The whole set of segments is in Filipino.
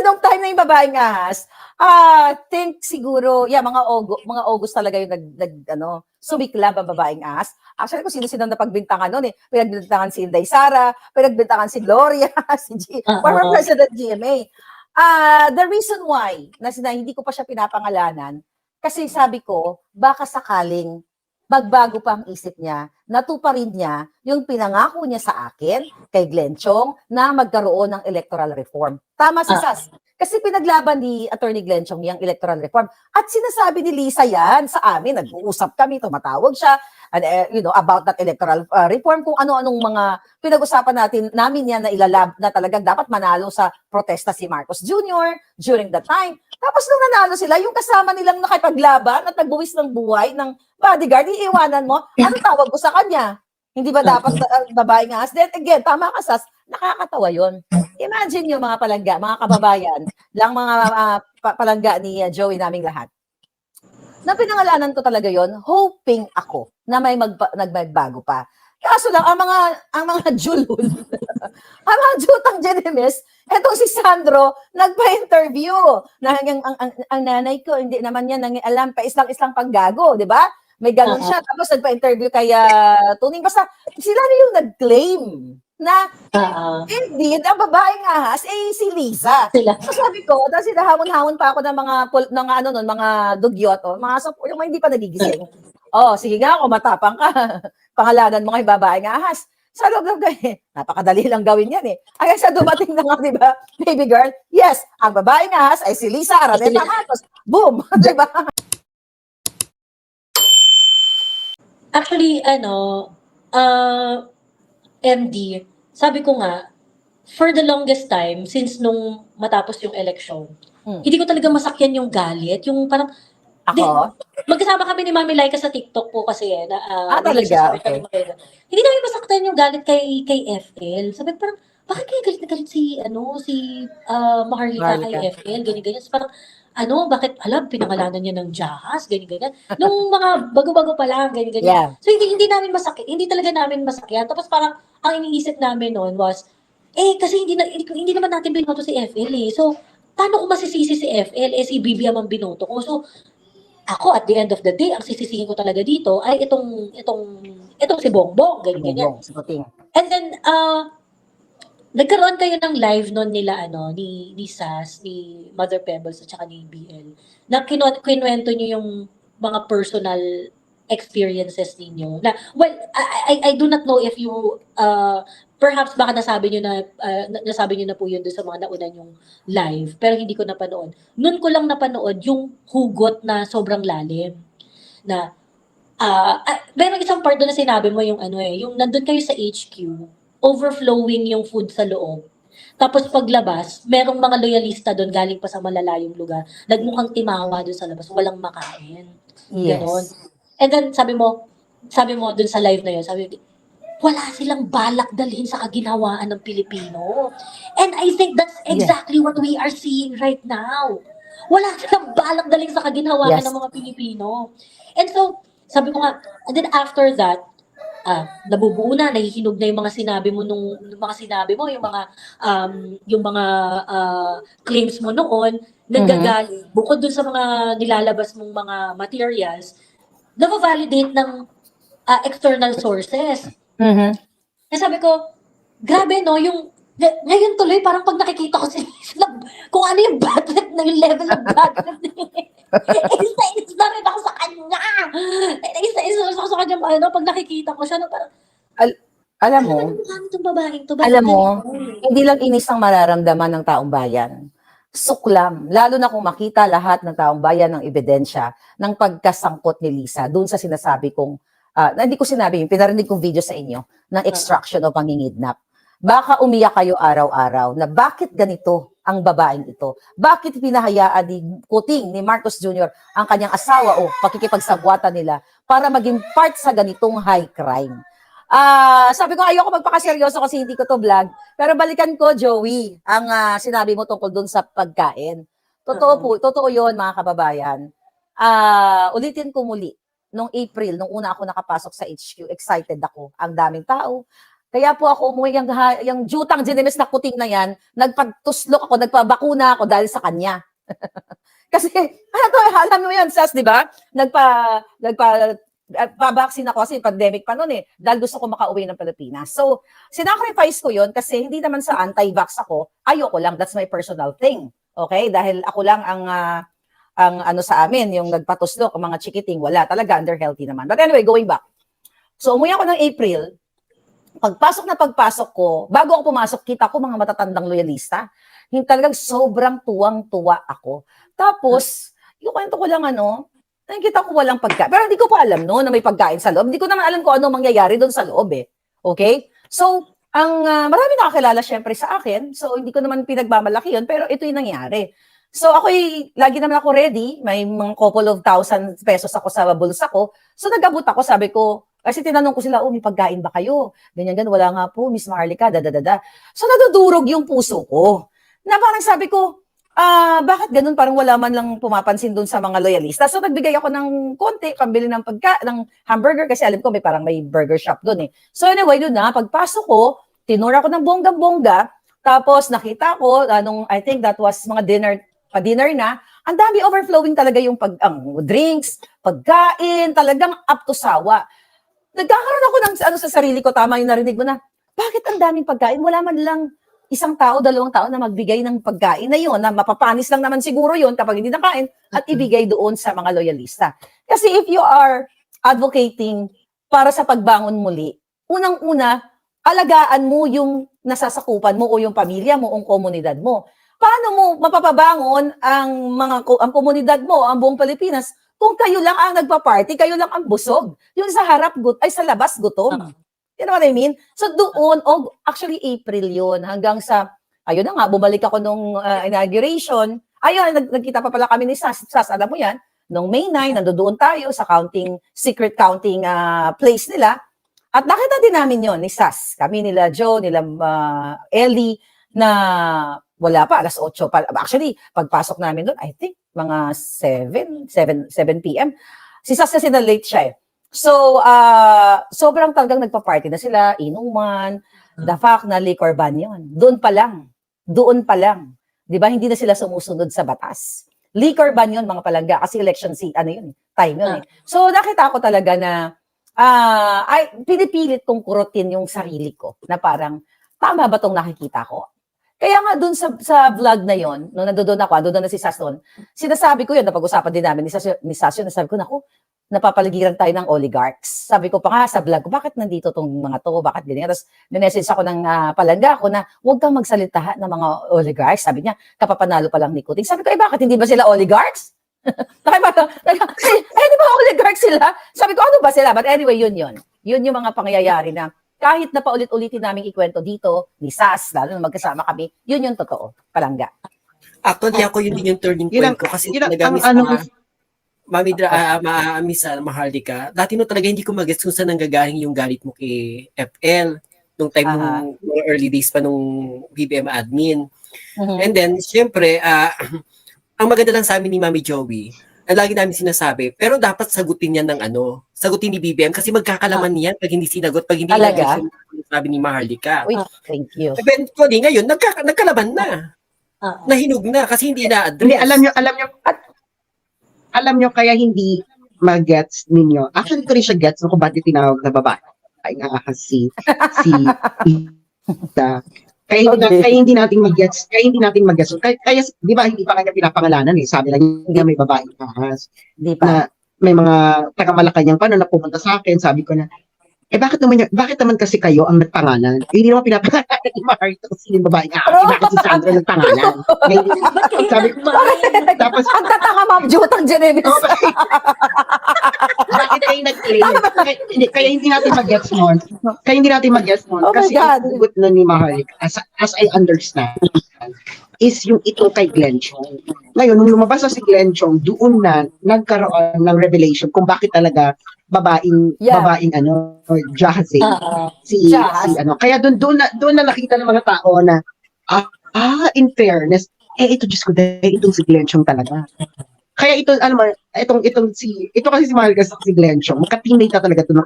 nung time na yung babaeng ahas, think siguro, mga August talaga yung sumiklab ang babaeng ahas. Actually, kung sino-sino napagbintangan nun eh. Pinagbintangan si Inday Sara, pinagbintangan si Gloria, former Oo. President GMA. The reason why, hindi ko pa siya pinapangalanan, kasi sabi ko, baka sakaling magbago pa ang isip niya, natuparin niya yung pinangako niya sa akin, kay Glenn Chong, na magkaroon ng electoral reform. Tama si Sas. Kasi pinaglaban ni Attorney Glenn Chong yung electoral reform. At sinasabi ni Lisa yan sa amin, nag-uusap kami, tumatawag siya, about that electoral reform, kung ano-anong mga pinag-usapan namin yan na ilalab na talagang dapat manalo sa protesta si Marcos Jr. during that time. Tapos nung nanalo sila, yung kasama nilang nakipaglaban at nagbuwis ng buhay ng bodyguard, iiwanan mo, ano tawag ko sa kanya? Hindi ba dapat babaeng ahas? Then again, tama ka, Sas, nakakatawa yun. Imagine yung mga palangga, mga kababayan, mga palangga ni Joey naming lahat. Na pinangalanan ko talaga yon, hoping ako na may nagbago pa. Kaso lang, ang mga julul, ang mga jutang Genemes, etong si Sandro, nagpa-interview. Ang nanay ko, hindi naman yan alam, pa-islang-islang paggago, di ba? May ganun siya. Tapos nagpa-interview kay Tuning. Basta sila na yung nag-claim na hindi, ang babaeng ahas, si Lisa. So sabi ko, tapos hinahamon-hamon pa ako ng mga dugyot, yung hindi pa nagigising. Sige nga, kung matapang ka, pangalanan mo kay babaeng ahas. Sa loob napakadali lang gawin yan eh. Hanggang sa dumating na nga, di ba, baby girl, yes, ang babaeng ahas ay si Lisa Araneta Matos. Boom! Di ba? Actually, MD, sabi ko nga, for the longest time, since nung matapos yung election, hindi ko talaga masakyan yung galit. Yung parang, magkasama kami ni Mami Laika sa TikTok po kasi talaga? Okay. Hindi namin masaktan yung galit kay FL. Sabi ko parang, bakit kaya galit na galit si Maharlika kay FL, ganyan-ganyan. So parang, bakit, pinangalanan niya ng jahas, ganyan-ganyan. Nung mga bago-bago pa lang, ganyan-ganyan. Yeah. So hindi namin masakit, hindi talaga namin masakyan. Tapos parang, ang iniisip namin noon was, kasi hindi naman natin binoto si FL eh. So, paano ko masisisi si FL? Si Bibiam ang binoto ko. So, ako at the end of the day, ang sisisihin ko talaga dito ay itong si Bongbong, ganyan. And then, nagkaroon kayo ng live noon nila, ni Sas, ni Mother Pebbles, at saka ni BL, na kinuwento nyo yung mga personal experiences ninyo. Na, well, I do not know if you, perhaps baka nasabi nyo na po yun doon sa mga nauna yung live, pero hindi ko napanood. Noon ko lang napanood yung hugot na sobrang lalim. Na, merong isang part doon na sinabi mo yung yung nandun kayo sa HQ, overflowing yung food sa loob. Tapos paglabas, merong mga loyalista doon galing pa sa malalayong lugar. Nagmukhang timawa doon sa labas, walang makain. Ganon. And then sabi mo doon sa live na yun, wala silang balak dalhin sa kaginhawaan ng Pilipino. And I think that's exactly what we are seeing right now. Wala silang balak dalhin sa kaginhawaan ng mga Pilipino. And so, sabi ko nga, and then after that, nabubuo na, nahihinog na yung mga sinabi mo yung mga claims mo noon, nagagaling, bukod dun sa mga nilalabas mong mga materials, na-validate ng external sources. Kaya sabi ko, grabe no, ngayon tuloy, parang pag nakikita ko kung ano yung budget na yung level of budget isa-isa na rin ako sa kanya. Isa-isa ako sa kanya, pag nakikita ko siya, parang, alam mo, hindi lang inis ang mararamdaman ng taong bayan. Suklam, lalo na kung makita lahat ng taong bayan ng ebidensya ng pagkasangkot ni Lisa doon sa sinasabi kong, hindi ko sinabi, pinarinig kong video sa inyo ng extraction o pangingidnap. Baka umiyak kayo araw-araw na bakit ganito ang babaeng ito? Bakit pinahayaan ni Kuting, ni Marcos Jr. ang kanyang asawa o pakikipagsabwatan nila para maging part sa ganitong high crime? Sabi ko, ayoko magpakaseryoso kasi hindi ko to vlog. Pero balikan ko, Joey, ang sinabi mo tungkol dun sa pagkain. Totoo yun, mga kababayan. Ulitin ko muli, nung April, nung una ako nakapasok sa HQ, excited ako. Ang daming tao. Kaya po ako umuwi yung jutang Ginemes na puting na yan, nagpagtuslok ako, nagpabakuna ako dahil sa kanya. Kasi, ano to, alam mo yun, Sas, di ba? Babaksin ako kasi pandemic pa noon eh, dahil gusto ko makauwi ng Pilipinas. So, sinacrifice ko yun kasi hindi naman sa anti-vax ako, ayoko lang, that's my personal thing. Okay? Dahil ako lang ang ano sa amin, yung nagpatuslok, ang mga chikiting, wala talaga, under healthy naman. But anyway, going back. So, umuwi ako ng April, pagpasok ko, bago ako pumasok, kita ko mga matatandang loyalista. Yung talagang sobrang tuwang-tuwa ako. Tapos, yung kwento ko lang nakikita ko walang pagkain. Pero hindi ko pa alam na may pagkain sa loob. Hindi ko naman alam kung ano mangyayari doon sa loob eh. Okay? So, marami nakakilala syempre sa akin. So, hindi ko naman pinagmamalaki yun. Pero ito yung nangyari. So, lagi naman ako ready. May mga couple of thousand pesos ako sa bulsa ko. So, nag-abot ako. Sabi ko, kasi tinanong ko sila, may pagkain ba kayo? Ganyan, wala nga po, Miss Maharlika, dadadada. So, nadudurog yung puso ko. Na parang sabi ko, bakit ganun? Parang wala man lang pumapansin doon sa mga loyalista. So, nagbigay ako ng konti, pambili ng ng hamburger, kasi alam ko may burger shop doon eh. So, anyway, doon na, pagpasok ko, tinura ko ng bongga-bongga, tapos nakita ko, I think that was mga dinner na, ang dami overflowing talaga yung drinks, pagkain, talagang up to sawa. Nagkakaroon ako ng sa sarili ko, tama yung narinig mo na, bakit ang daming pagkain? Wala man lang isang tao, dalawang tao na magbigay ng pagkain na yun, na mapapanis lang naman siguro yun kapag hindi nakain, at ibigay doon sa mga loyalista. Kasi if you are advocating para sa pagbangon muli, unang-una, alagaan mo yung nasasakupan mo o yung pamilya mo o komunidad mo. Paano mo mapapabangon ang komunidad mo, ang buong Pilipinas, kung kayo lang ang nagpa-party, kayo lang ang busog. Yung sa sa labas gutom. You know what I mean? So doon, actually April yun, hanggang sa, ayun na nga, bumalik ako nung inauguration. Ayun, nagkita pa pala kami ni Sas, alam mo yan, nung May 9, nandoon tayo sa secret counting place nila. At nakita din namin yon ni Sas. Kami nila Joe, nila Ellie, na wala pa, alas 8 pa. Actually, pagpasok namin doon, I think, mga 7 p.m. Si Sas kasi na late siya eh. So, sobrang talagang nagpa-party na sila, inuman, the fact na liquor ban yun. Doon pa lang. Di ba, hindi na sila sumusunod sa batas. Liquor ban yun, mga palangga, kasi election time yun eh. So, nakita ko talaga na, pinipilit kong kurutin yung sarili ko, na parang, tama ba tong nakikita ko? Kaya nga doon sa vlog na yon, nung nandoon ako, doon na si Sas doon, sinasabi ko yun, napag-usapan din namin ni Sas yun, nasabi ko, naku, napapaligiran tayo ng oligarchs. Sabi ko pa nga sa vlog ko, bakit nandito tong mga to? Bakit ganyan? Tapos, minessage ako ng palangga ko na huwag kang magsalita ng mga oligarchs. Sabi niya, kapapanalo pa lang ni Kuting. Sabi ko, bakit hindi ba sila oligarchs? Di ba oligarchs sila? Sabi ko, ano ba sila? But anyway, yun. Yun yung mga pangyayari na kahit na paulit-ulitin namin ikwento dito, ni Sas, lalo na magkasama kami, yun yung totoo, palangga. Actually, ako yun din yung turning point ko kasi talaga Miss Maharlika, dati no talaga hindi ko mag-gets kung saan nanggagaling yung galit mo kay FL nung time nung early days pa nung BBM admin. And then, syempre, ang maganda lang sa amin ni Mami Joey, ang lagi namin sinasabi, pero dapat sagutin yan sagutin ni BBM kasi magkakalaman niyan pag hindi sinagot, pag hindi sabi ni Maharlika. Uy, thank you. Eventually, ngayon, nagkalaban na. Nahinog na kasi hindi na-address. Hindi, alam nyo kaya hindi mag-gets ninyo. Actually, ko rin siya gets kung ba't tinawag na babae. Ay nga si Ita. Kaya hindi natin mag-gets. Kaya di ba hindi pa kanya pinapangalanan eh. Sabi lang niya may babae ahas. Na may mga taga-Malacanang pa na pumunta sa akin. Sabi ko na, bakit naman kasi kayo ang nagpangalan? Hindi naman pinapangalanan ni Marito kasi yung babae ahas. Bakit si Sandra nagpangalan? Sabi ko, tapos, ang tatanga Ma'am Jutang Ginemes. bakit kayo nag-claim? Kaya hindi natin mag-gets nun. Kasi ang hugot na ni Maharlika, as I understand, is yung ito kay Glenn Chong. Ngayon, nung lumabas na si Glenn Chong, doon na nagkaroon ng revelation kung bakit talaga babaeng Jahazi. Si kaya doon na nakita ng mga tao na in fairness, ito Diyos ko, itong si Glenn Chong talaga. Kaya ito kasi si Maharlika si Glenn Chong, makatinate na talaga ito ng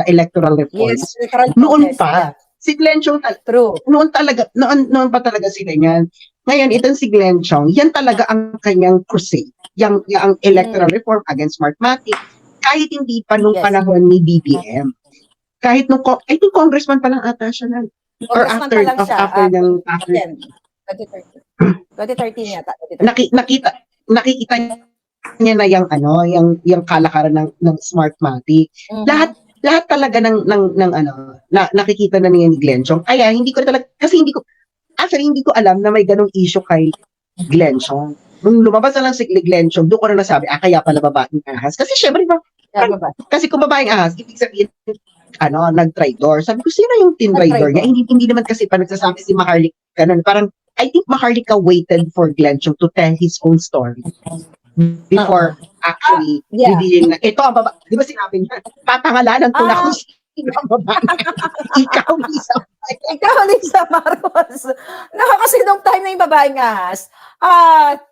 electoral reforms. Yes, Noon pa. Si Glenn Chong, True. noon pa talaga sila yan. Ngayon, itong si Glenn Chong, yan talaga ang kanyang crusade. Ang electoral reform against Smartmatic. Kahit hindi pa nung Yes. panahon ni BBM. Kahit nung, I think congressman pa lang ata siya na. Or Congressman after, pa lang siya. after 2013 yata. 2013. nakikita niya na yung kalakaran ng Smartmatic. Mhm. Lahat talaga nakikita na niya ni Glenn Chong. Kaya hindi ko talaga, kasi hindi ko alam na may ganong issue kay Glenn Chong. Nung lumabas na lang si Glenn Chong, doon ko na nasabi, kaya pala babaeng ahas. Kasi syempre, Tama ba? kasi kung babaeng ahas, ibig sabihin, nag-traitor. Sabi ko, sino yung tinraidor niya? Nag-traitor. Hindi naman kasi pa nagsasabi si Maharlika ganun. Parang, I think Maharlika waited for Glenn Chong to tell his own story before actually Yeah. revealing na, ito ang babae. Di ba sinabi niya, papangalanan ko na kung sino ang babae. Ikaw, Lisa. Ikaw, Lisa Marcos. Kasi nung time na yung babaeng ahas,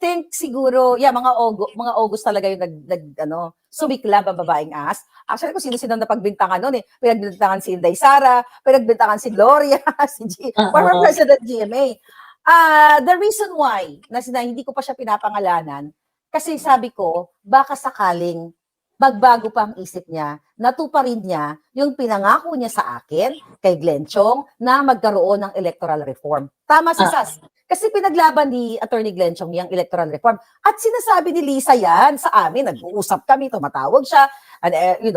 think siguro, mga August talaga yung sumiklab ang babaeng ahas. Actually, kung sino-sino napagbintangan noon Pinagbintangan si Inday Sara, pinagbintangan si Gloria, former President GMA. The reason why, hindi ko pa siya pinapangalanan, kasi sabi ko, baka sakaling magbago pa ang isip niya, natuparin niya yung pinangako niya sa akin, kay Glenn Chong, na magkaroon ng electoral reform. Tama si Sas. Kasi pinaglaban ni Attorney Glenn Chong yung electoral reform. At sinasabi ni Lisa yan sa amin, nag-uusap kami, tumatawag siya,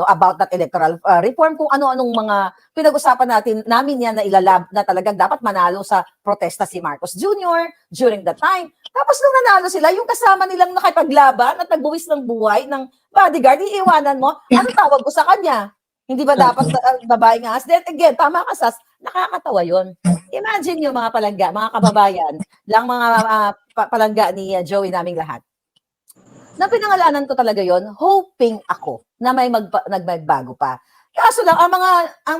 about that electoral reform, kung ano-anong mga pinag-usapan namin yan na ilalab na talagang dapat manalo sa protesta si Marcos Jr. during that time. Tapos nung nanalo sila, yung kasama nilang nakipaglaban at nagbuwis ng buhay ng bodyguard, iiwanan mo, anong tawag ko sa kanya? Hindi ba dapat babaeng ahas? Then again, tama ka, Sas, nakakatawa yun. Imagine yung mga palangga, mga kababayan, lang mga palangga ni Joey naming lahat. Na pinangalanan ko talaga yon, hoping ako na may nagbago pa. Kaso lang, ang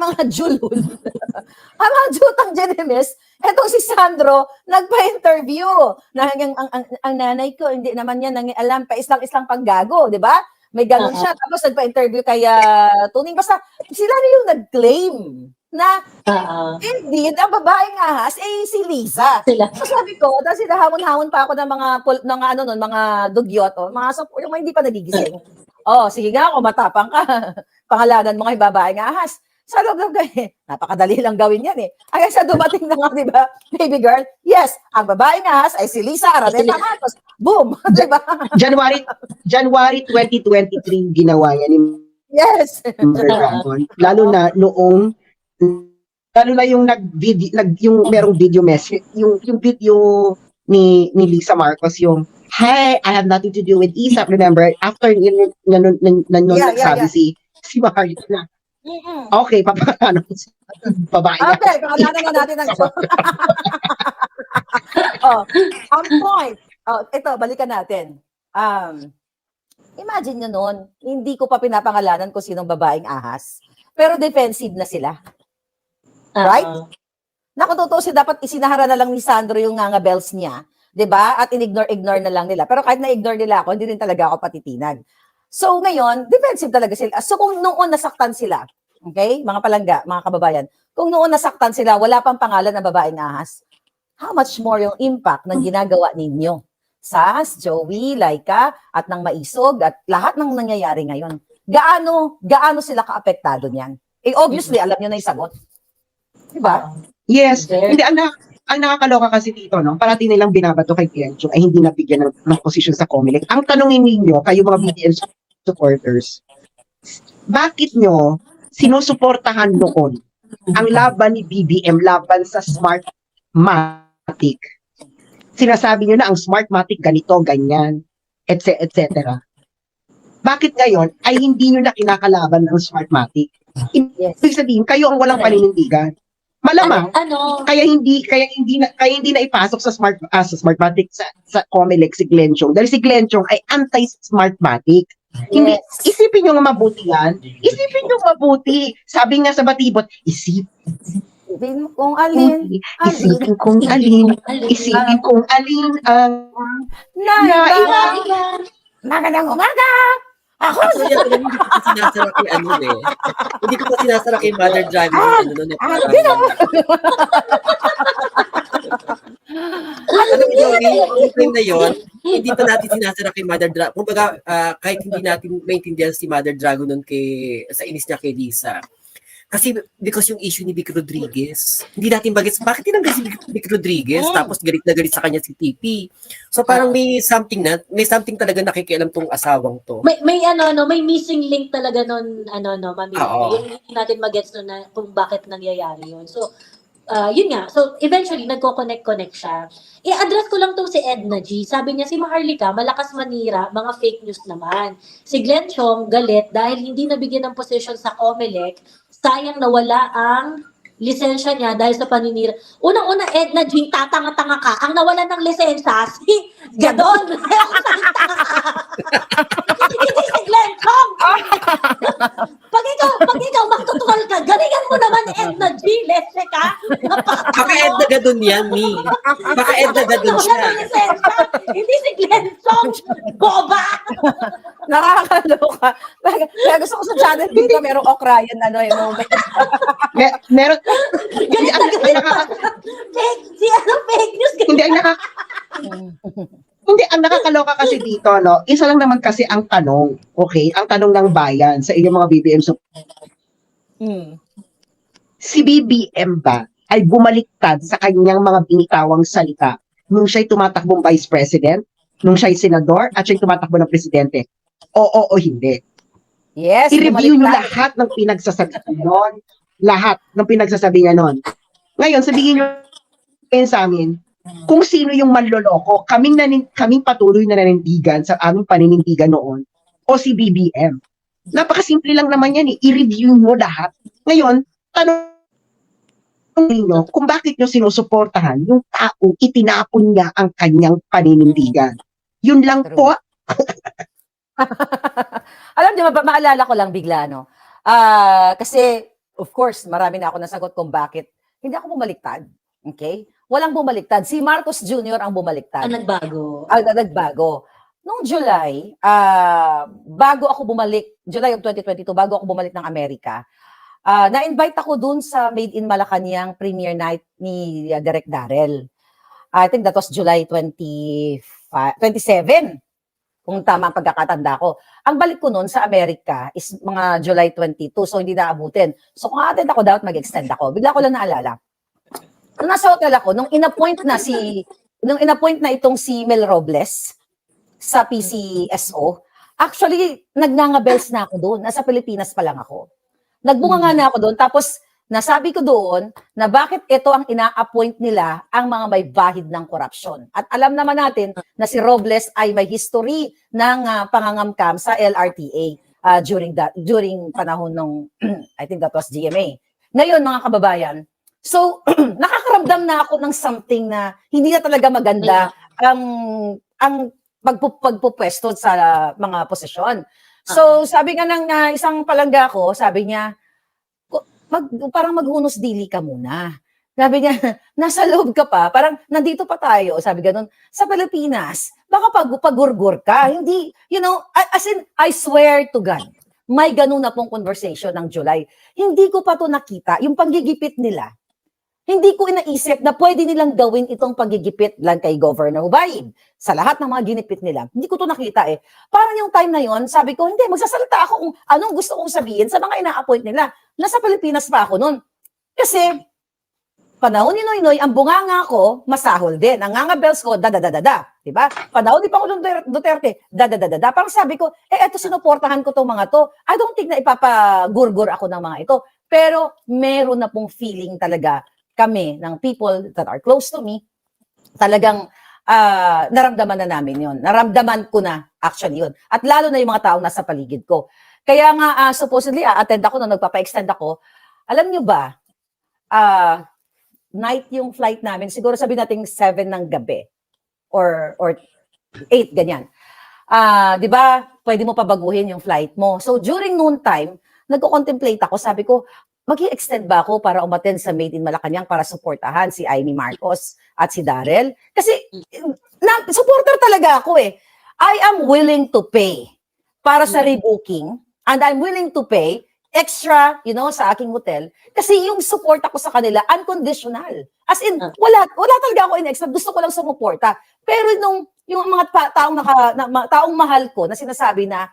mga julul, ang mga jutang Genemes, etong si Sandro, nagpa-interview. Ang nanay ko, hindi naman yan alam, paislang-islang panggago, di ba? May ganun siya. Tapos nagpa-interview kay Tuning. Basta sila na yung nag-claim na hindi, ang babaeng ahas, si Lisa. So sabi ko, dahil sila hamon-hamon pa ako ng mga dugyot, yung mga hindi pa nagigising. Sige nga, kung matapang ka, pangalanan mo kay babaeng ahas. Sa loob napakadali lang gawin yan Hanggang sa dumating na nga, di ba, baby girl, yes, ang babaeng ahas ay si Lisa Araneta Marcos. Boom! Di ba? January 2023 ginawa yan ni Yes. Dragon. Lalo na yung yung merong video message, yung video ni Lisa Marcos, yung, "Hey, I have nothing to do with ISAP." Remember, after nagsabi si Maharlika na, okay, papakano ko sa babae. Okay, pangalanan na natin ang on point. Ito, balikan natin. Imagine nyo noon, hindi ko pa pinapangalanan kung sinong babaeng ahas. Pero defensive na sila. Right? Naku, tutusin, dapat isinahara na lang ni Sandro yung nga bells niya. 'Di ba? At ignore na lang nila. Pero kahit na-ignore nila ako, hindi rin talaga ako patitinag. So ngayon, defensive talaga sila. So kung noon nasaktan sila, okay, mga palangga, mga kababayan, kung noon nasaktan sila, wala pang pangalan ng babaeng ahas, how much more yung impact ng ginagawa ninyo? Sas, Joey, Laika, at ng Maisog, at lahat ng nangyayari ngayon. Gaano sila kaapektado niyan? Obviously, alam nyo na yung sagot. Diba? Yes. Hindi, ang nakakaloka kasi dito, parati nilang binabato kay Glenn Chong ay hindi nabigyan ng posisyon sa COMELEC. Ang tanongin ninyo, kayo mga BBM supporters, bakit nyo sinusuportahan noon ang laban ni BBM, laban sa Smartmatic? Sinasabi nyo na ang Smartmatic ganito, ganyan, etc. Bakit ngayon ay hindi nyo na kinakalaban ng Smartmatic? Ibig sabihin, kayo ang walang paninindigan. Malamang, kaya hindi na ipasok sa Smartmatic sa COMELEC si Glenn Chong. Dahil si Glenn Chong ay anti-Smartmatic. Hindi, isipin nyo nga mabuti yan. Isipin nyo mabuti. Sabi nga sa Batibot, Isipin kung alin. Isipin kung alin ang Naiba. Magandang umaga! Ako, Actually, ako lang hindi ko pa sinasara kay ano eh. Hindi ko pa sinasara kay Mother Dragon yung ano nun. di na. Alam mo, Joey, yung time na yun, hindi pa natin sinasara kay Mother Dragon. Kumbaga, kahit hindi natin maintindihan si Mother Dragon nun sa inis niya kay Lisa. Kasi because yung issue ni Vic Rodriguez, hindi natin bagets, bakit tinanggal si Vic Rodriguez? Tapos galit na galit sa kanya si TP. So parang may something talaga nakikialam tong asawang to. May missing link talaga nun, Mami. Oo. Yung hindi natin magets nun na kung bakit nangyayari yun. So, yun nga. So, eventually, nagko-connect siya. I-address ko lang tong si Edna G. Sabi niya, si Maharlika, malakas manira, mga fake news naman. Si Glenn Chong, galit dahil hindi nabigyan ng position sa COMELEC, sayang nawala ang lisensya niya dahil sa paninira. Unang-una, Edna G, tatanga-tanga ka. Ang nawala ng lisensya, si Gadon. Hindi si Glenn Chong. Pag ikaw magtutural ka, galingan mo naman, Edna G, lese ka. Baka Edna Gadon yan, Mi. Baka Edna Gadon Nawala siya. ng lisensya. Hindi si Glenn Chong. Boba. Nakakaloka. Kaya gusto ko sa channel dito, merong Okrayan, moment. Meron, Galit na galit pa. Fake news. hindi ang nakakaloka kasi dito, no? Isa lang naman kasi ang tanong, okay? Ang tanong ng bayan sa inyong mga BBM. So, si BBM ba ay bumaliktad sa kanyang mga binitawang salita nung siya'y tumatakbong vice president, nung siya'y senador, at siya'y tumatakbo ng presidente? Oo o hindi. Yes, I-review nyo bumaliktad. lahat ng pinagsasabi noon. Lahat ng pinagsasabi niya noon. Ngayon, sabihin nyo sa amin, kung sino yung manloloko, kaming patuloy na nanindigan sa aming paninindigan noon, o si BBM. Napakasimple lang naman yan eh. I-review nyo lahat. Ngayon, tanong niyo kung bakit nyo sinusuportahan yung taong itinapon niya ang kanyang paninindigan. Yun lang True. po. Alam niyo, maalala ko lang bigla, no? Kasi, of course, marami na ako nasagot kung bakit hindi ako bumaliktad. Okay? Walang bumaliktad. Si Marcos Jr. ang bumaliktad. Ang nagbago. Nagbago. Noong July, bago ako bumalik, July of 2022, bago ako bumalik ng Amerika, na-invite ako dun sa Made in Malacanang premiere night ni Direk Darrell. I think that was July 27, kung tama ang pagkakatanda ko. Ang balik ko noon sa Amerika is mga July 22, so hindi naabutin. So kung attend ako, dapat mag-extend ako. Bigla ko lang naalala. Nung nasa hotel ako, nung inappoint na itong si Mel Robles sa PCSO, actually, nagnangabels na ako doon. Nasa Pilipinas pa lang ako. Nagbunga nga na ako doon. Tapos, nasabi ko doon na bakit ito ang ina-appoint nila ang mga may bahid ng korupsyon. At alam naman natin na si Robles ay may history ng pangangamkam sa LRTA during panahon ng, I think that was GMA. Ngayon, mga kababayan, so, nakakaramdam na ako ng something na hindi na talaga maganda ang pagpupwesto sa mga posisyon. So, sabi nga ng isang palangga ko, sabi niya, parang maghunos dili ka muna. Sabi niya, nasa loob ka pa, parang nandito pa tayo, sabi ganun, sa Pilipinas, baka pagurgur ka, hindi, as in, I swear to God, may ganun na pong conversation ng July. Hindi ko pa to nakita, yung panggigipit nila. Hindi ko inaisip na pwede nilang gawin itong pagigipit lang kay Governor Hubayib sa lahat ng mga ginipit nila. Hindi ko to nakita eh. Parang yung time na yon, sabi ko, hindi, magsasalita ako kung anong gusto kong sabihin sa mga ina-appoint nila. Nasa Pilipinas pa ako noon. Kasi, panahon ni Noynoy, ang bunganga ko, masahol din. Ang ngangabels ko, da-da-da-da-da. Diba? Panahon ni Pangulong Duterte, da-da-da-da-da. Parang sabi ko, eto sinuportahan ko tong mga to. I don't think na ipapagurgur ako ng mga ito. Pero, meron na pong feeling talaga kami, ng people that are close to me, talagang naramdaman na namin yon. Naramdaman ko na actually yun. At lalo na yung mga taong nasa paligid ko. Kaya nga, supposedly, attend ako nung nagpapa-extend ako. Alam nyo ba, night yung flight namin, siguro sabihin natin 7 ng gabi or 8, ganyan. Di ba, pwede mo pabaguhin yung flight mo. So, during noon time, nagko-contemplate ako, sabi ko, mag-i-extend ba ako para umattend sa Made in Malacanang para suportahan si Amy Marcos at si Darrell? Kasi, supporter talaga ako eh. I am willing to pay para sa rebooking and I'm willing to pay extra, sa aking hotel kasi yung support ako sa kanila unconditional. As in, wala talaga ako in extra. Gusto ko lang sumuporta. Pero yung mga taong mahal ko na sinasabi na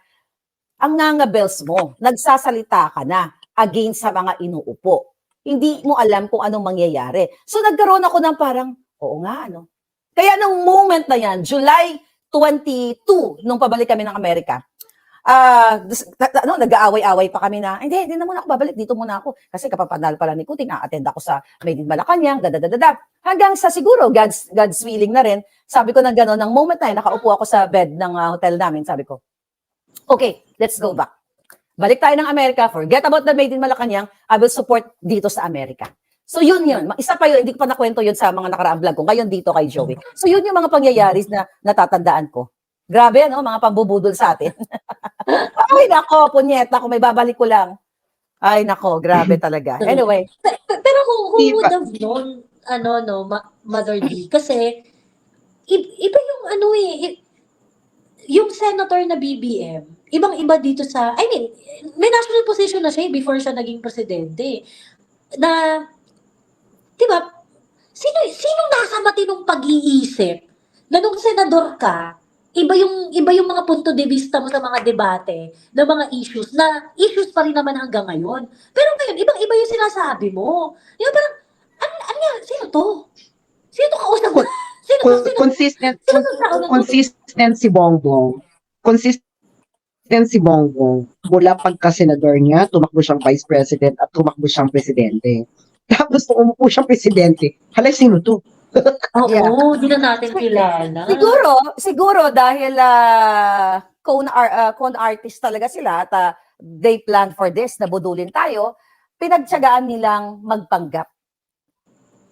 ang ngangabels mo, nagsasalita ka na against sa mga inuupo. Hindi mo alam kung anong mangyayari. So nagkaroon ako ng parang, oo nga, Kaya nung moment na yan, July 22, nung pabalik kami ng Amerika, nag-aaway-aaway pa kami na, hindi na muna ako babalik, dito muna ako. Kasi kapapanal pala ni Kuting, a-attend ako sa Made in Malacanang, hanggang sa siguro, God's willing na rin, sabi ko na gano'n, ng moment na yun, nakaupo ako sa bed ng hotel namin, sabi ko, okay, let's go back. Balik tayo ng Amerika, forget about the Made in Malacanang, I will support dito sa Amerika. So yun. Isa pa yun, hindi ko pa nakwento yun sa mga nakaraang vlog ko. Ngayon dito kay Joey. So yun yung mga pangyayari na natatandaan ko. Grabe, mga pambubudol sa atin. Ay, nako, punyeta, kung may babalik ko lang. Ay, nako, grabe talaga. Anyway. Pero who would have known, Mother D? Kasi, iba yung yung senator na BBM, ibang-iba dito sa, may national position na siya before siya naging presidente. Na, di ba, sinong nasa matinong pag-iisip na nung senador ka, iba yung mga punto de vista mo sa mga debate, ng mga issues, na issues pa rin naman hanggang ngayon. Pero ngayon, ibang-iba yung sinasabi mo. Yung parang, sino to? Sino to kausap mo? Consistent si Bongbong. Consistent si Bongbong. Mula pagka-senador niya, tumakbo siyang vice president at tumakbo siyang presidente. Tapos nung umupo siyang presidente, halay, sino to? Oo, hindi na natin kilala. Siguro dahil con artist talaga sila at they planned for this, nabudulin tayo, pinagtiyagaan nilang magpanggap.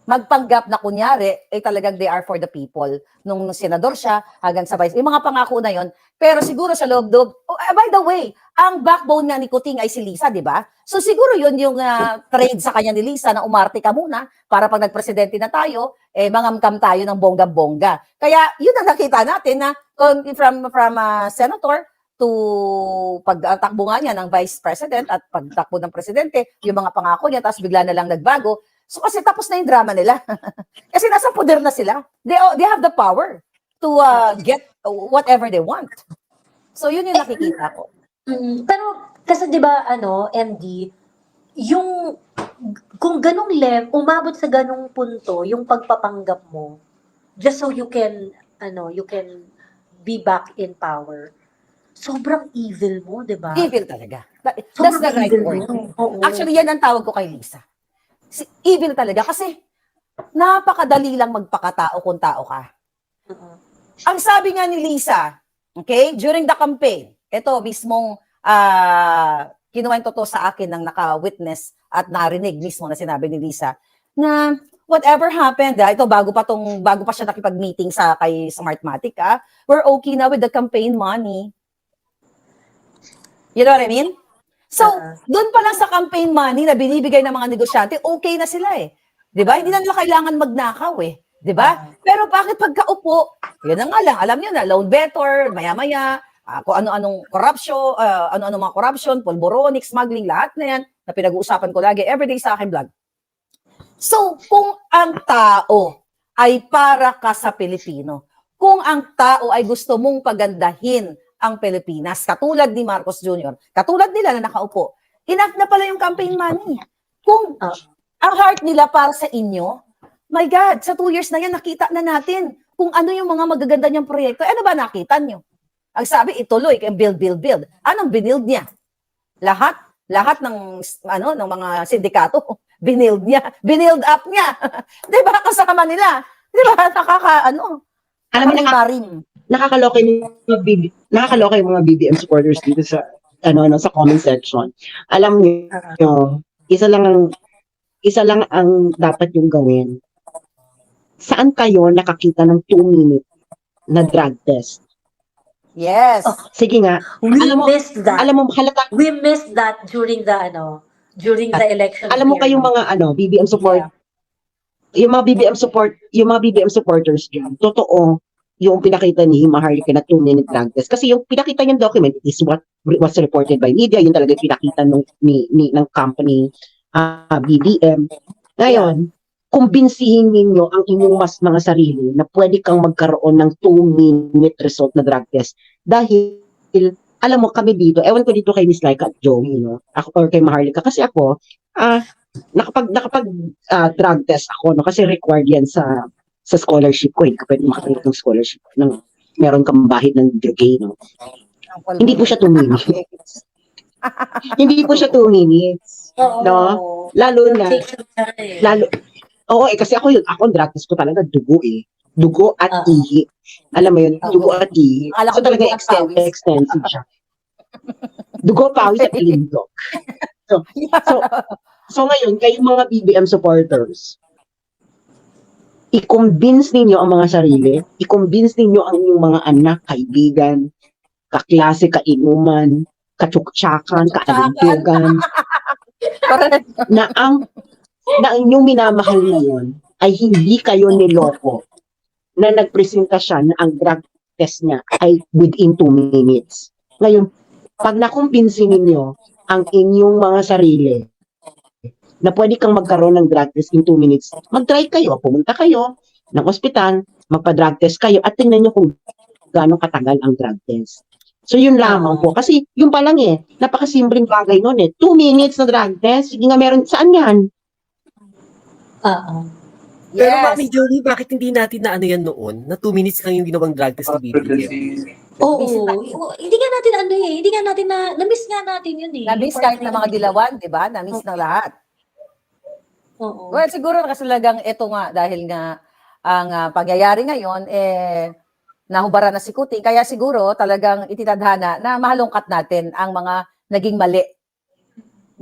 Magpanggap na kunyari, talagang they are for the people. Nung senador siya, hanggang sa vice, yung mga pangako na yon. Pero siguro sa loob-loob, by the way, ang backbone nga ni Kuting ay si Lisa, di ba? So siguro yun yung trade sa kanya ni Lisa na umarte ka muna para pag nagpresidente na tayo, mangamkam tayo ng bongga-bongga. Kaya yun ang nakita natin na from senator to pagtakbo nga niya ng vice president at pagtakbo ng presidente, yung mga pangako niya, tapos bigla na lang nagbago. So kasi tapos na yung drama nila. Kasi nasa poder na sila. They have the power to get whatever they want. So yun yung nakikita ko. Pero kasi 'di ba MD, yung kung umabot sa ganung punto yung pagpapanggap mo just so you can be back in power. Sobrang evil mo, 'di ba? Evil talaga. That's the right word. Actually, yan ang tawag ko kay Lisa. Evil talaga kasi napakadali lang magpakatao kung tao ka. Ang sabi nga ni Lisa, okay, during the campaign, ito mismong kinuwento to sa akin ng naka-witness at narinig mismo na sinabi ni Lisa na whatever happened, ito bago pa siya nakipag-meeting sa Smartmatic, we're okay na with the campaign money. You know what I mean? So, doon pa lang sa campaign money na binibigay ng mga negosyante, okay na sila eh. 'Di ba? Hindi na nila kailangan magnakaw eh. 'Di ba? Pero bakit pagkaupo, yun na nga lang, alam niyo na, loan better, maya-maya, kung ano-anong corruption, mga corruption, polboronic, smuggling, lahat na yan, na pinag-uusapan ko lagi, everyday sa akin vlog. So, kung ang tao ay para ka sa Pilipino, kung ang tao ay gusto mong pagandahin ang Pilipinas, katulad ni Marcos Jr., katulad nila na nakaupo, enough na pala yung campaign money. Kung ang heart nila para sa inyo, my God, sa 2 years na yan, nakita na natin kung ano yung mga magaganda niyang proyekto. Ano ba nakita niyo? Ang sabi, ituloy, build. Anong binild niya? Lahat ng mga sindikato, binild up niya. 'Di ba? Kasama nila. 'Di ba? Alam mo, nakakaloka yung mga BBM supporters dito sa sa comment section. Alam niyo, isa lang ang dapat yung gawin. Saan kayo nakakita ng 2-minute na drug test? Yes. Sige nga. We missed that. Alam mo, halata. We missed that during the election. Alam mo kayong mga BBM support, yung mga BBM supporters diyan. Totoo, yung pinakita ni Maharlika na 2-minute drug test. Kasi yung pinakita niyang document is what was reported by media. Yun talaga yung pinakita ng company BBM. Ngayon, kumbinsihin ninyo ang inyong mga sarili na pwede kang magkaroon ng 2-minute result na drug test. Dahil, alam mo, kami dito, ewan ko dito kay Miss Laika at Joey, no? Ako, or kay Maharlika. Kasi ako, nakapag drug test ako, no? Kasi required yan sa scholarship ko. Hindi ka pwede makakuha ng scholarship ng meron kang bahid ng degree, no? Hindi po siya 2 minutes. Hindi po siya 2 minutes. No? Lalo na, kasi ako ang drug test ko talaga dugo eh. Dugo at ihi. Alam mo yun, dugo at ihi. So talaga extensive siya. Dugo, pawis at ilindog. So ngayon, kayong mga BBM supporters, i-convince ninyo ang mga sarili, i-convince ninyo ang inyong mga anak, kaibigan, kaklase, kainuman, katsuktsakan, kaalintugan, na ang inyong minamahal ngayon ay hindi kayo niloko na nagpresenta siya na ang drug test niya ay within 2 minutes. Ngayon, pag nakumbinsin ninyo ang inyong mga sarili na pwede kang magkaroon ng drug test in 2 minutes, mag-try kayo, pumunta kayo ng ospital, magpa-drug test kayo at tingnan nyo kung gaano katagal ang drug test. So yun lamang po. Kasi yun pa lang napakasimpleng bagay nun 2 minutes na drug test, sige nga meron, saan yan? Pero Mami Joey, bakit hindi natin na ano yan noon? Na 2 minutes lang yung ginawang drug test ni BBM. Hindi nga natin hindi nga natin na-miss nga natin yun eh. Na-miss kahit na mga dilawan, di ba? Na-miss na lahat. Oo. Well, siguro kasi talagang ito nga, dahil nga ang pangyayari ngayon, nahubaran na si Kuting, kaya siguro talagang ititadhana na mahalongkat natin ang mga naging mali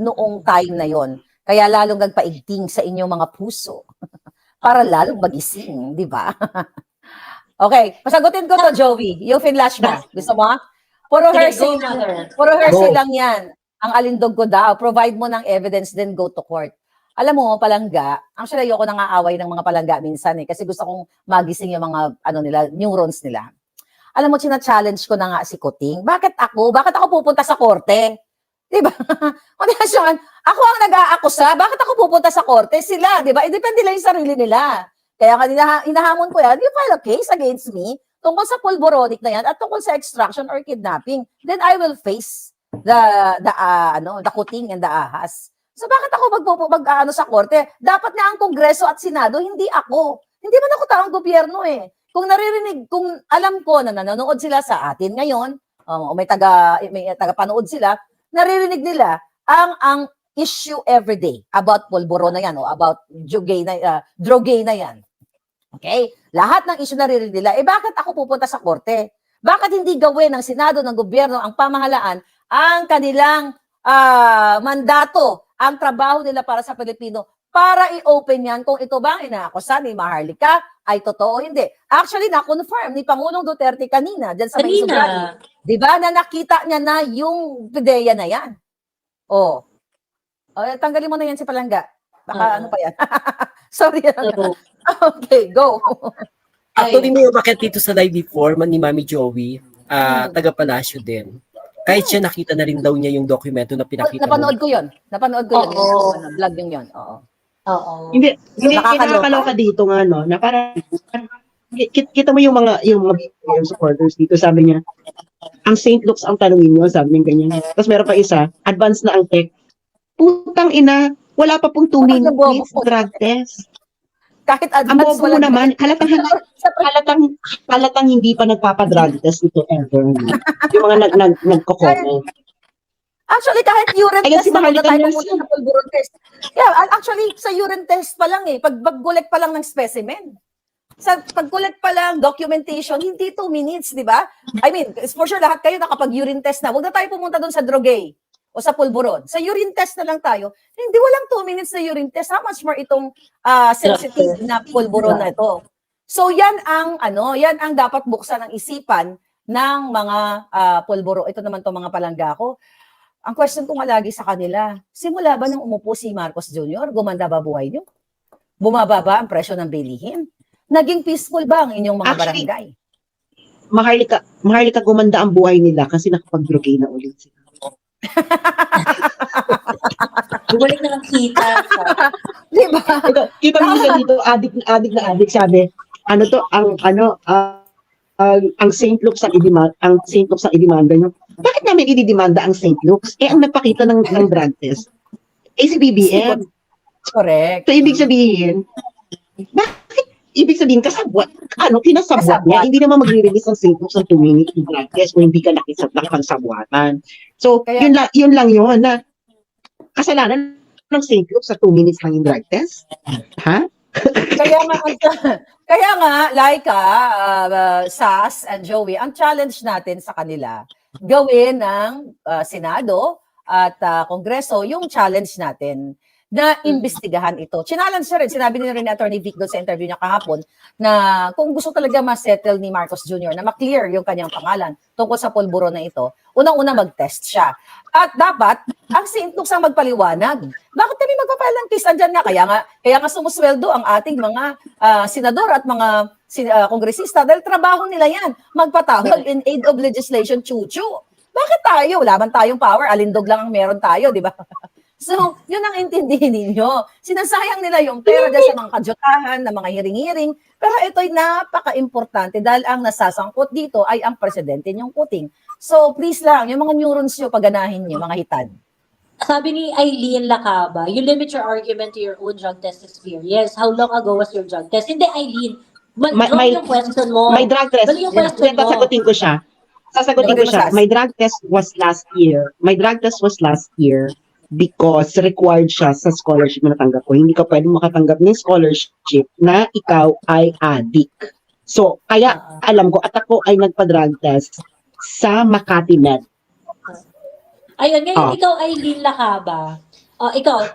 noong time na yon. Kaya lalong nagpaigting sa inyong mga puso para lalong magising, di ba? Okay, pasagutin ko to, Joey. Yung finlash mo. Gusto mo? Puro hearsay lang yan. Ang alindog ko daw, provide mo ng evidence, then go to court. Alam mo, palangga, actually ayoko nang aaway ng mga palangga minsan kasi gusto kong magising yung mga neurons nila. Alam mo, china-challenge ko na nga si Kuting. Bakit ako pupunta sa korte? Diba? Ako ang nag-aakusa, bakit ako pupunta sa korte? Sila, diba? Depende lang yung sarili nila. Kaya kanina, inahamon ko yan, you file a case against me tungkol sa pulboronic na yan at tungkol sa extraction or kidnapping. Then I will face the Kuting and the ahas. So bakit ako mag sa korte? Dapat nga ang Kongreso at Senado, hindi ako. Hindi man ako taong gobyerno Kung kung alam ko na nanonood sila sa atin ngayon, may taga-panood sila, naririnig nila ang issue everyday about pulboro na yan o about drogay na yan. Okay? Lahat ng issue naririnig nila. Bakit ako pupunta sa korte? Bakit hindi gawin ng Senado, ng gobyerno, ang pamahalaan, ang kanilang mandato, ang trabaho nila para sa Pilipino, para i-open yan kung ito ba ang inaakusa ni Maharlika ay totoo o hindi. Actually, na-confirm ni Pangulong Duterte kanina dyan sa may Subrani. Di ba? Na nakita niya na yung PDEA na yan. Tanggalin mo na yan si Palangga. Baka ano pa yan. Sorry. Okay, go. Actually, may umakyat dito sa live before ni Mami Joey, taga-Palasyo din. Kahit siya nakita na rin daw niya yung dokumento na pinakita. Napanood ko yun. Vlog yun. Oo. Hindi nakakaloka dito nga na parang kita mo yung mga supporters dito, sabi niya, ang St. Luke's ang tanungin niyo, sabi niya ganyan. Tapos meron pa isa, advance na ang tech. Putang ina, wala pa pong 2 minutes drug test. Kahit ang bobo mo naman, halatang hindi pa nagpapadrug test ito ever. Yung mga nagko-comment. Actually, kahit urine test si na muna tayo Maharlika sa pulburon test. Yeah, actually, sa urine test pa lang pag-collect pa lang ng specimen. Sa pag-collect pa lang, documentation, hindi 2 minutes, di ba? I mean, for sure, lahat kayo nakapag-urine test na. Huwag na tayo pumunta doon sa drogay o sa pulburon. Sa urine test na lang tayo. Hindi, walang 2 minutes na urine test. How much more itong sensitive na pulburon na ito? So, yan ang dapat buksan ng isipan ng mga pulburo. Ito naman to mga palangga ko. Ang question ko nga lagi sa kanila, simula ba nung umupo si Marcos Jr., gumanda ba buhay niyo? Bumaba ba ang presyo ng bilihin? Naging peaceful ba ang inyong mga barangay? Maharlika, gumanda ang buhay nila kasi nakapag-drogay na ulit sila. Bumalik na ng kita. Di ba? Kita mo nila dito, adik, sabi, ano to, ang St. Luke's ang St. Luke's ang idemanda nyo. Bakit namin ididemanda ang St. Luke's? Eh, ang nagpakita ng drug test, si BBM. Correct. So, ibig sabihin, kasabwat, kinasabwat niya, hindi naman magre-release ang St. Luke's ng 2-minute drug test kung hindi ka nakipagsabwatan. So, Kaya- yun lang na kasalanan ng St. Luke's sa 2 minutes lang yung drug test. Ha? Kaya nga, Laika, Sas, and Joey, ang challenge natin sa kanila, gawin ng Senado at Kongreso yung challenge natin na imbestigahan ito. Challenge na rin, sinabi ni rin ni Attorney Vic doon sa interview niya kahapon na kung gusto talaga ma-settle ni Marcos Jr. na ma-clear yung kanyang pangalan tungkol sa pulburo na ito, unang-una mag-test siya. At dapat, ang St. Luke's ang magpaliwanag. Bakit kami magpapile ng case? Andyan nga, kaya nga sumusweldo ang ating mga senador at mga kongresista dahil trabaho nila yan. Magpatawag in aid of legislation, chuchu. Bakit tayo? Wala man tayong power, alindog lang ang meron tayo, di ba? So, yun ang intindihin ninyo. Sinasayang nila yung pera dyan sa mga kadyutahan, na mga hiring-hiring. Pero ito'y napaka-importante dahil ang nasasangkot dito ay ang presidente niyong puting. So, please lang, yung mga neurons nyo, paganahin nyo, mga hitad. Sabi ni Eileen Lacaba, you limit your argument to your own drug test experience. How long ago was your drug test? Hindi, Eileen. Mali yung question mo. My drug test, Mali yung question mo. sasagutin ko siya. My drug test was last year. Because required siya sa scholarship na natanggap ko. Hindi ka pwedeng makatanggap ng scholarship na ikaw ay addict. So, kaya alam ko, at ako ay nagpa-drug test sa Makati Med. Ayun, ngayon ikaw, Eileen Lacaba. Ikaw,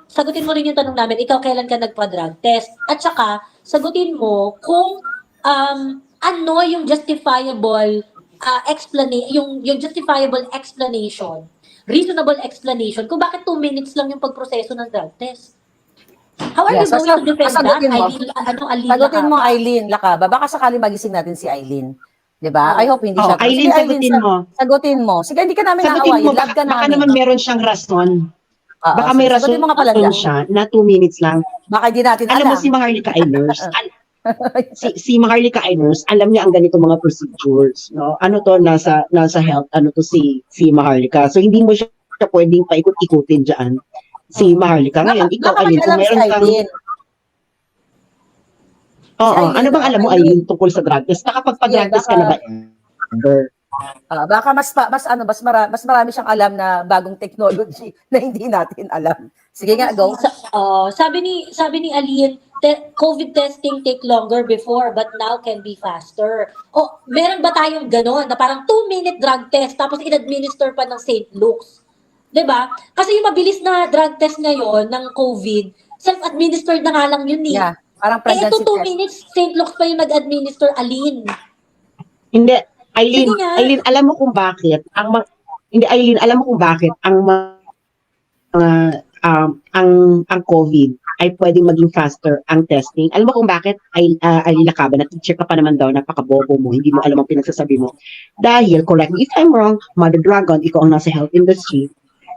sagutin mo rin yung tanong namin, ikaw kailan ka nagpa-drug test? At saka, sagutin mo kung ano yung justifiable yung justifiable explanation, reasonable explanation kung bakit 2 minutes lang yung pagproseso ng drug test. How are you going to defend that, Eileen? Sagutin mo, Eileen Lacaba. Baka sakali magising natin si Eileen. Diba? I hope hindi siya. Eileen, sagutin mo. Sige, hindi ka namin naawayin. Love ka namin. Baka naman meron siyang rason. Baka may rason mo nga pala siya na 2 minutes lang. Baka hindi natin alam. Alam mo si Maharlika ay nurse. si Maharlika ay nurse, alam niya ang ganito mga procedures, no? Ano to, nasa health, ano to si Maharlika. So hindi mo siya pwedeng paikot-ikutin diyan. Si Maharlika ngayon, ikaw Eileen, kung meron kang ano bang alam mo Eileen tungkol sa drug test? Nakapagpa-drug test ka na ba? Baka mas marami siyang alam na bagong technology na hindi natin alam. Sige nga, go. Sabi ni Aline, COVID testing take longer before but now can be faster. Meron ba tayong gano'n na parang 2-minute drug test tapos in-administer pa ng St. Luke's? 'Di ba? Kasi yung mabilis na drug test ngayon ng COVID, self-administered na nga lang yun eh. Yeah, parang pregnancy ito 2 minutes, St. Luke's pa yung nag-administer, Aline. Hindi, Eileen, alam mo kung bakit ang COVID ay pwedeng maging faster ang testing. Alam mo kung bakit? Eileen Lacaba, na teacher ka pa naman daw, napakabobo mo, hindi mo alam ang pinagsasabi mo. Dahil, correct me if I'm wrong, Mother Dragon, ikaw ang nasa health industry,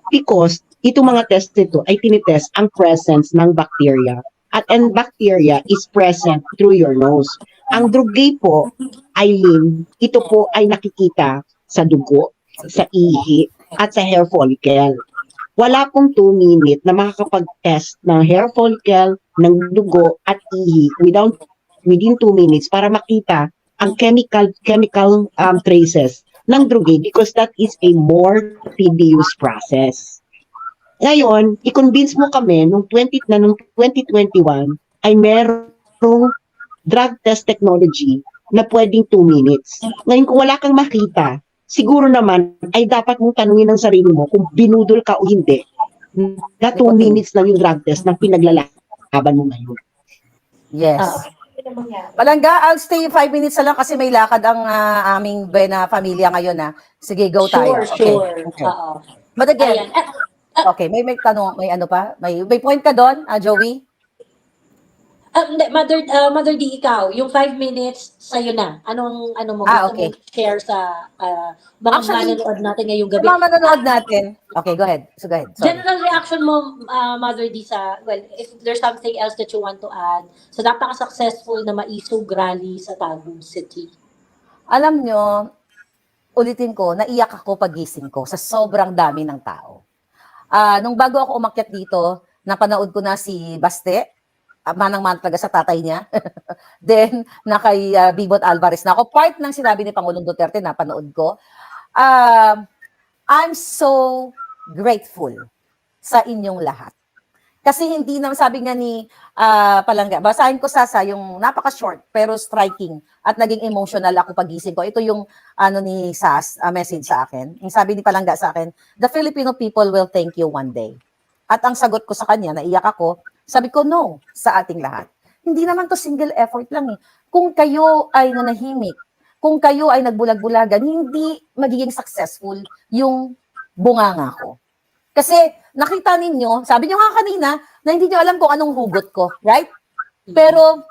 because itong mga test nito ay tinitest ang presence ng bacteria. And bacteria is present through your nose. Ang drugay po, Eileen, ito po ay nakikita sa dugo, sa ihi, at sa hair follicle. Wala pong 2 minutes na makakapag-test ng hair follicle, ng dugo, at ihi within 2 minutes para makita ang chemical traces ng drugay because that is a more tedious process. Ngayon, i-convince mo kami nung 2021 ay merong drug test technology na pwedeng 2 minutes. Ngayon, kung wala kang makita, siguro naman ay dapat mong tanungin ng sarili mo kung binudol ka o hindi na 2 minutes lang yung drug test na pinaglalaban mo ngayon. Yes. Palangga, I'll stay 5 minutes na lang kasi may lakad ang aming Bena Familia ngayon na. Sige, go tayo. Sure. Okay. But again, okay, may tanong, may ano pa? May point ka doon, Joey? Mother D, ikaw, yung 5 minutes, sa'yo na. Ano mo, gusto Okay. mo share sa mga Actually, manonood natin ngayong sa gabi? mga manonood natin. Okay, go ahead. So, go ahead. Sorry. General reaction mo, Mother D, well, if there's something else that you want to add, so napaka-successful na maisog rally sa Tagum City. Alam nyo, ulitin ko, naiyak ako pagising ko sa sobrang dami ng tao. Nung bago ako umakyat dito, napanood ko na si Baste, manang-man talaga sa tatay niya. Then, na kay Bibot Alvarez na ako. Part ng sinabi ni Pangulong Duterte, napanood ko. I'm so grateful sa inyong lahat. Kasi hindi naman, sabi nga ni Palangga, basahin ko Sasa, yung napaka-short pero striking at naging emotional ako pagising ko. Ito yung ni Sas, message sa akin. Yung sabi ni Palangga sa akin, the Filipino people will thank you one day. At ang sagot ko sa kanya, naiyak ako, sabi ko, no, sa ating lahat. Hindi naman to single effort lang eh. Kung kayo ay nanahimik, kung kayo ay nagbulag-bulagan, hindi magiging successful yung bunganga ko. Kasi nakita ninyo, sabi nyo nga kanina, na hindi nyo alam kung anong hugot ko, right? Pero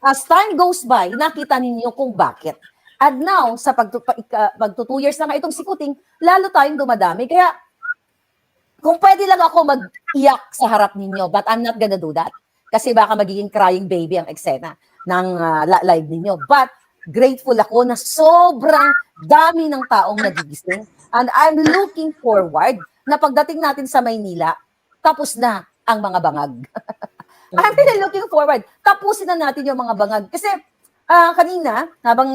as time goes by, nakita ninyo kung bakit. And now, sa pagto 2 years na nga itong sikuting, lalo tayong dumadami. Kaya, kung pwede lang ako mag-iyak sa harap ninyo, but I'm not gonna do that. Kasi baka magiging crying baby ang eksena ng live ninyo. But, grateful ako na sobrang dami ng taong nagigising. And I'm looking forward na pagdating natin sa Maynila, tapos na ang mga bangag. I'm really looking forward. Tapusin na natin yung mga bangag. Kasi kanina, habang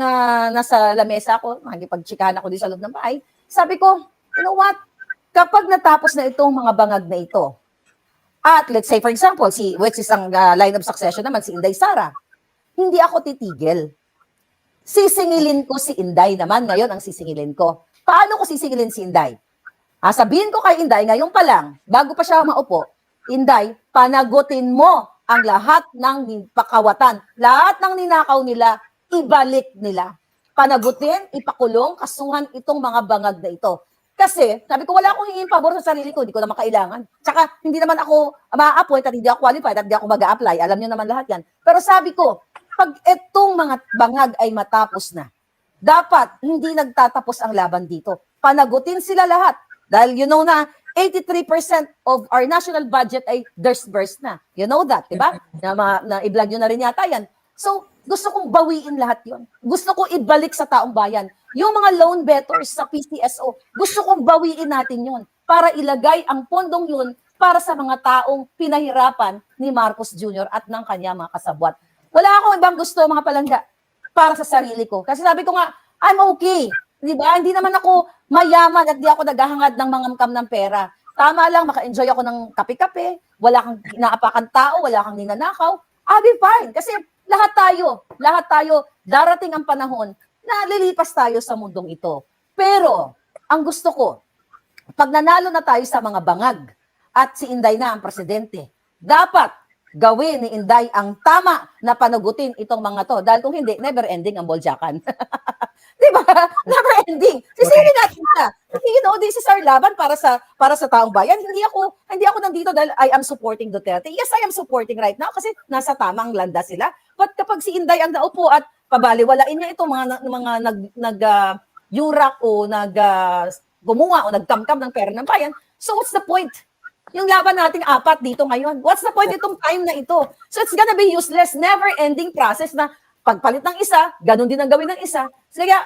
nasa lamesa ako, nakikipag-chikahan ako din sa loob ng bahay, sabi ko, you know what? Kapag natapos na itong mga bangag na ito, at let's say, for example, which is ang line of succession naman, si Inday Sara, hindi ako titigil. Sisingilin ko si Inday naman, ngayon ang sisingilin ko. Paano ko sisingilin si Inday? Sabihin ko kay Inday, ngayon pa lang, bago pa siya maupo, Inday, panagutin mo ang lahat ng pakawatan, lahat ng ninakaw nila, ibalik nila. Panagutin, ipakulong, kasuhan itong mga bangag na ito. Kasi, sabi ko, wala akong hingin pabor sa sarili ko, hindi ko naman kailangan. Tsaka, hindi naman ako ma-appoint at hindi ako qualified at hindi ako mag-a-apply. Alam niyo naman lahat yan. Pero sabi ko, pag itong mga bangag ay matapos na, dapat hindi nagtatapos ang laban dito. Panagutin sila lahat. Dahil you know na, 83% of our national budget ay disbursed na. You know that, di ba? Na i-vlog nyo na rin yata yan. So, gusto kong bawiin lahat yon. Gusto ko ibalik sa taong bayan. Yung mga loan bettors sa PCSO, gusto kong bawiin natin yon para ilagay ang pondong yun para sa mga taong pinahirapan ni Marcos Jr. at ng kanya mga kasabwat. Wala akong ibang gusto, mga palangga, para sa sarili ko. Kasi sabi ko nga, I'm okay. Di ba? Hindi naman ako mayaman at di ako naghahangad ng mangangkam ng pera. Tama lang, maka-enjoy ako ng kape-kape, wala kang inaapakan tao, wala kang ninanakaw, I'll be fine. Kasi lahat tayo, darating ang panahon na lilipas tayo sa mundong ito. Pero, ang gusto ko, pag nanalo na tayo sa mga bangag at si Inday na ang presidente, dapat gawin ni Inday ang tama na panagutin itong mga to. Dahil kung hindi, never ending ang boljakan. Di ba? Never ending. Sisingin natin siya. You know, this is our laban para sa taong bayan. Hindi ako nandito dahil I am supporting Duterte. Yes, I am supporting right now kasi nasa tamang landa sila. But kapag si Inday ang naupo at pabaliwalain niya itong mga yurak o gumawa o nagkamkam ng pera ng bayan, so what's the point? Yung laban nating 4 dito ngayon. What's the point itong time na ito? So it's gonna be useless, never-ending process na pagpalit ng isa, ganun din ang gawin ng isa. So kaya,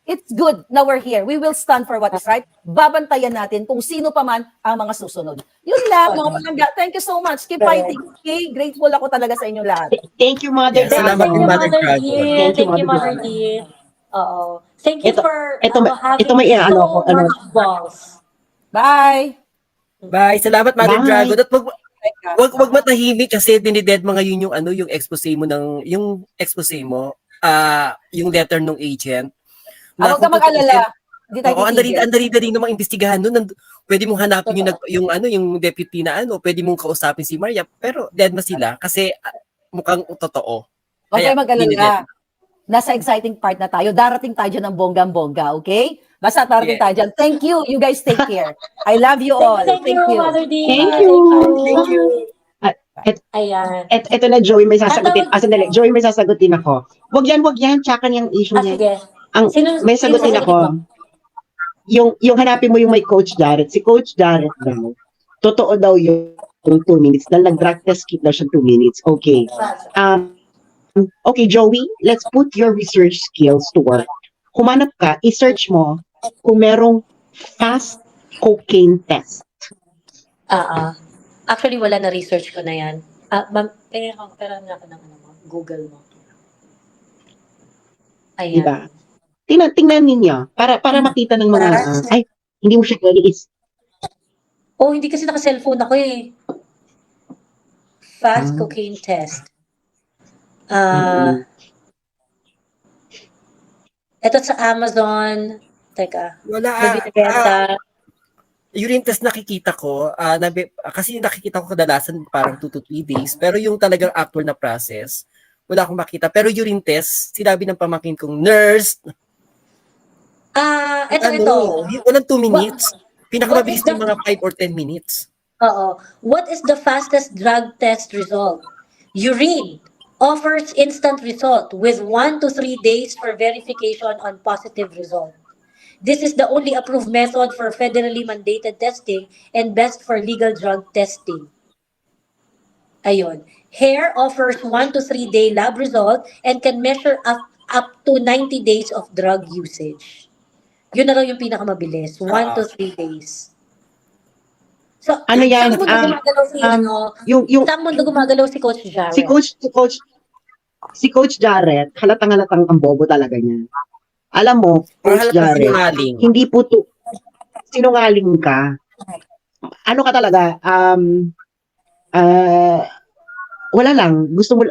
it's good na we're here. We will stand for what is right. Babantayan natin kung sino pa man ang mga susunod. Yun lang, mga palangga. Thank you so much. Keep fighting. Okay? Grateful ako talaga sa inyo lahat. Thank you, Mother. Yes, salamat Thank din, you, Mother Mother Dragon. Dean. Thank you, Mother Dean. Oo. Thank you for having so much balls. Bye! Bye. Salamat, Mother Bye. Dragon. At wag matahimik kasi dinided mga yun yung expose mo yung letter ng agent. Huwag ka mag-alala. Hindi tayo Oo, titigil. ang dali namang imbestigahan doon. Pwede mong hanapin yung deputy na pwede mong kausapin si Maria, pero dead na sila kasi mukhang totoo. Huwag Kaya, kayo mag-alala. Nasa exciting part na tayo. Darating tayo dyan ng bonggang-bongga, okay? Basta darating tayo dyan. Thank you. You guys take care. I love you all. Thank you, Mother Dean. Thank you. Thank you. Ayan. Eto na, Joey, may sasagutin. Tatawag- Sandali, Joey, may sasagutin ako. Wag yan. Tsaka niyang issue niya. Sige. Ang, may Sino sagutin sasagutin mo? ako. Yung hanapin mo yung may Coach Jared. Si Coach Jared daw, totoo daw yung 2 minutes. Dahil nag-drug test kit daw siya 2 minutes. Okay. Okay, Joey, let's put your research skills to work. Humanap ka, i-search mo kung merong fast cocaine test. Actually, wala na research ko na yan. Ma'am, pero na ako ng Google mo. Ayan. Diba? Tingnan ninyo para makita ng mga ay hindi mo siya is Oh, hindi kasi naka-cellphone ako eh. Fast cocaine test. Ito sa Amazon. Teka. Wala. Nabibenta. Urine test nakikita ko, kasi nakikita ko kadalasan parang 2 to 3 days, pero yung talagang actual na process, wala akong makita. Pero urine test, sinabi ng pamangkin kong nurse, Ito. walang 2 minutes. Pinakamabilis yung mga 5 or 10 minutes. Oo. What is the fastest drug test result? Urine offers instant result with 1 to 3 days for verification on positive result. This is the only approved method for federally mandated testing and best for legal drug testing. Ayun. Hair offers 1 to 3 day lab result and can measure up to 90 days of drug usage. Yun na raw yung pinakamabilis. 1 to 3 days. So, Ano yan? saan mundo gumagalaw si, saan mundo gumagalaw si Coach Jared? Si Coach Jared, halatang ang bobo talaga niya. Alam mo, Coach Jared, hindi po sinungaling ka. Ano ka talaga? Wala lang. Gusto mo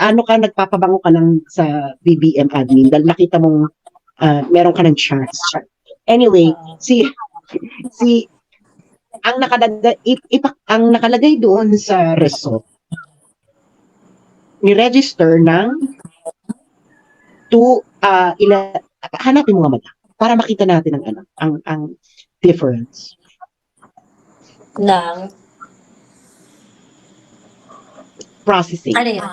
ano ka, nagpapabango ka lang sa BBM admin dahil nakita mong meron ka ng chance. Anyway, ang nakalagay doon sa result, ni-register ng hanapin mo nga para makita natin ang difference. Ng Processing. ano yan?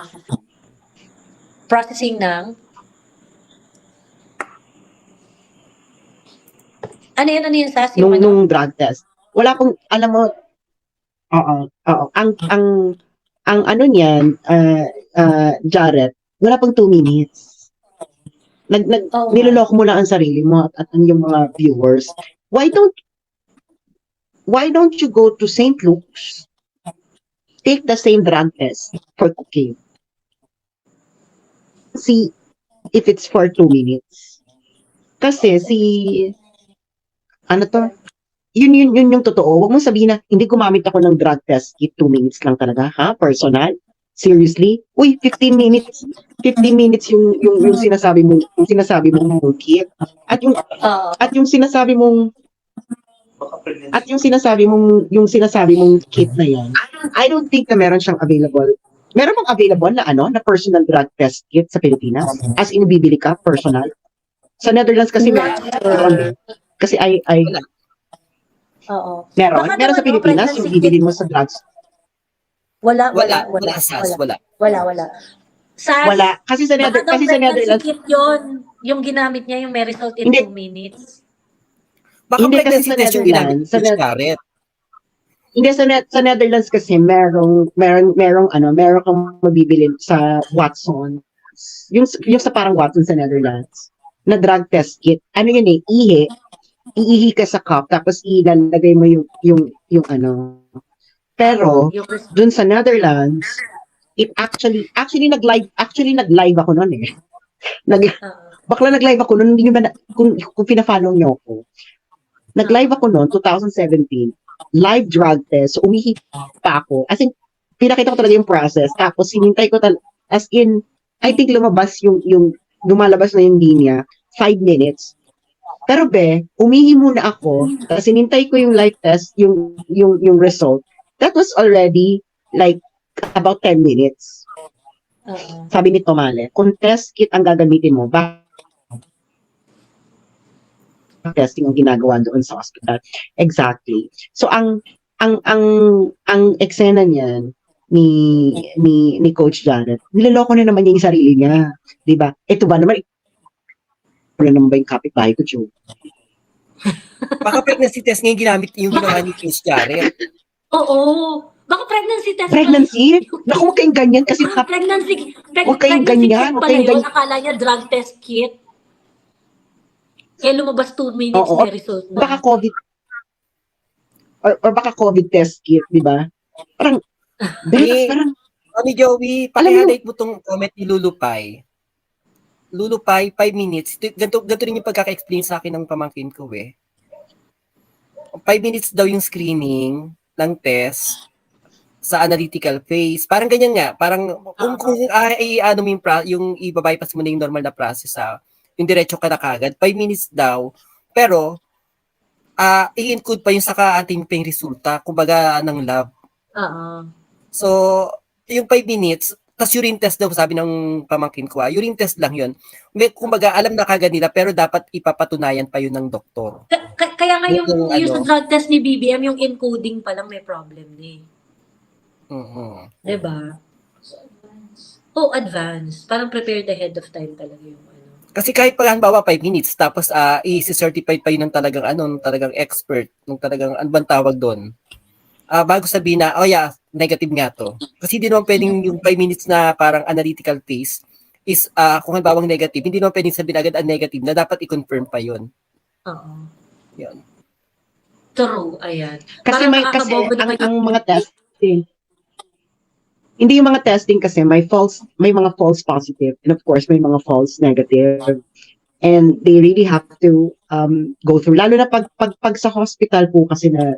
Processing ng ano yan, Sas? Nung drug test. Wala pong, alam mo, ang ano niyan, Jared, wala pang 2 minutes. Niloloko mo lang ang sarili mo at yung mga viewers. Why don't you go to St. Luke's, take the same drug test for cocaine, see if it's for 2 minutes. Kasi yun yung totoo. Huwag mong sabihin na hindi gumamit ako ng drug test kit, 2 minutes lang talaga, ha? Personal? Seriously? Uy, 15 minutes yung sinasabi mo, kit. At yung sinasabi mong kit na yan, I don't think na meron siyang available. Meron bang available na personal drug test kit sa Pilipinas? As in, bibili ka, personal? Sa Netherlands kasi meron. Kasi meron sa Pilipinas yung bibili mo sa drugs. Wala. Sas. Sas, wala. Kasi sa Netherlands, kit yun. Yung ginamit niya, yung may result in 2 minutes. Baka Hindi kasi pregnancy sa test yung ginamit ni Coach Jared. Hindi sa Netherlands kasi merong kang mabibili sa Watson. Yung sa parang Watson sa Netherlands na drug test kit. Ano yun iihi ka sa cup tapos ilalagay mo yung ano. Pero dun sa Netherlands, it actually nag-live ako noon eh. Nag-live ako noon, hindi ba kung pina-follow niyo ako. Nag-live ako noon 2017. Live drug test, umihi pa ako. As in, pinakita ko talaga yung process. Tapos hinintay ko as in, I think lumalabas na yung linya, 5 minutes. Pero umihi muna ako, tapos hinintay ko yung live test, yung result. That was already like about 10 minutes. Sabi ni Tomale, kung test kit ang gagamitin mo, testing ang ginagawa doon sa hospital. Exactly. So ang eksena niyan, ni Coach Janet. Niloloko na naman niya yung sarili niya. 'Di ba? Ito ba naman, wala naman ba yung kapitbahay ko, Joe? Baka pregnancy test nga yung ginamit yung ginawa ni Coach Jared. Oo. Baka pregnancy test. Pregnancy? Naku, huwag kayong ganyan kasi Pregnancy Huwag kayong pregnancy ganyan, kit huwag pala kayong yun. ganyan. Akala niya drug test kit. Lumabas 2 minutes Oo. may result na. baka COVID or baka COVID test kit, 'di ba? Parang parang Mami Joey, paki-highlight mo tong comment ni Lulupay. Lulupay, 5 minutes. Ganito rin yung pagkaka-explain sa akin ng pamangkin ko 5 minutes daw yung screening ng test sa analytical phase. Parang ganyan nga. Parang kung ano mo yung i-bypass mo na yung normal na process yung diretso ka na kagad, 5 minutes daw. Pero, i-include pa yung saka ating pa yung resulta, kumbaga ng lab. So, yung 5 minutes, tas urine test daw, sabi ng pamangkin ko, urine test lang yun. Kumbaga, alam na kagad nila, pero dapat ipapatunayan pa yun ng doktor. Kaya nga yung sa drug test ni BBM, yung encoding pa lang may problem ni. Diba? Advance. Parang prepared ahead of time talaga yung Kasi kahit pag halimbawa 5 minutes, tapos i-certified pa yun ng talagang expert, ng talagang, ano bang tawag doon? Bago sabihin na, negative nga to. Kasi hindi naman pwedeng yung 5 minutes na parang analytical phase is, kung halimbawa negative, hindi naman pwedeng sabihin agad negative na dapat i-confirm pa yun. Yan. True, ayan. Kasi ang mga testing, hindi yung mga testing kasi may mga false positive and of course may mga false negative. And they really have to go through, lalo na pag sa hospital po kasi na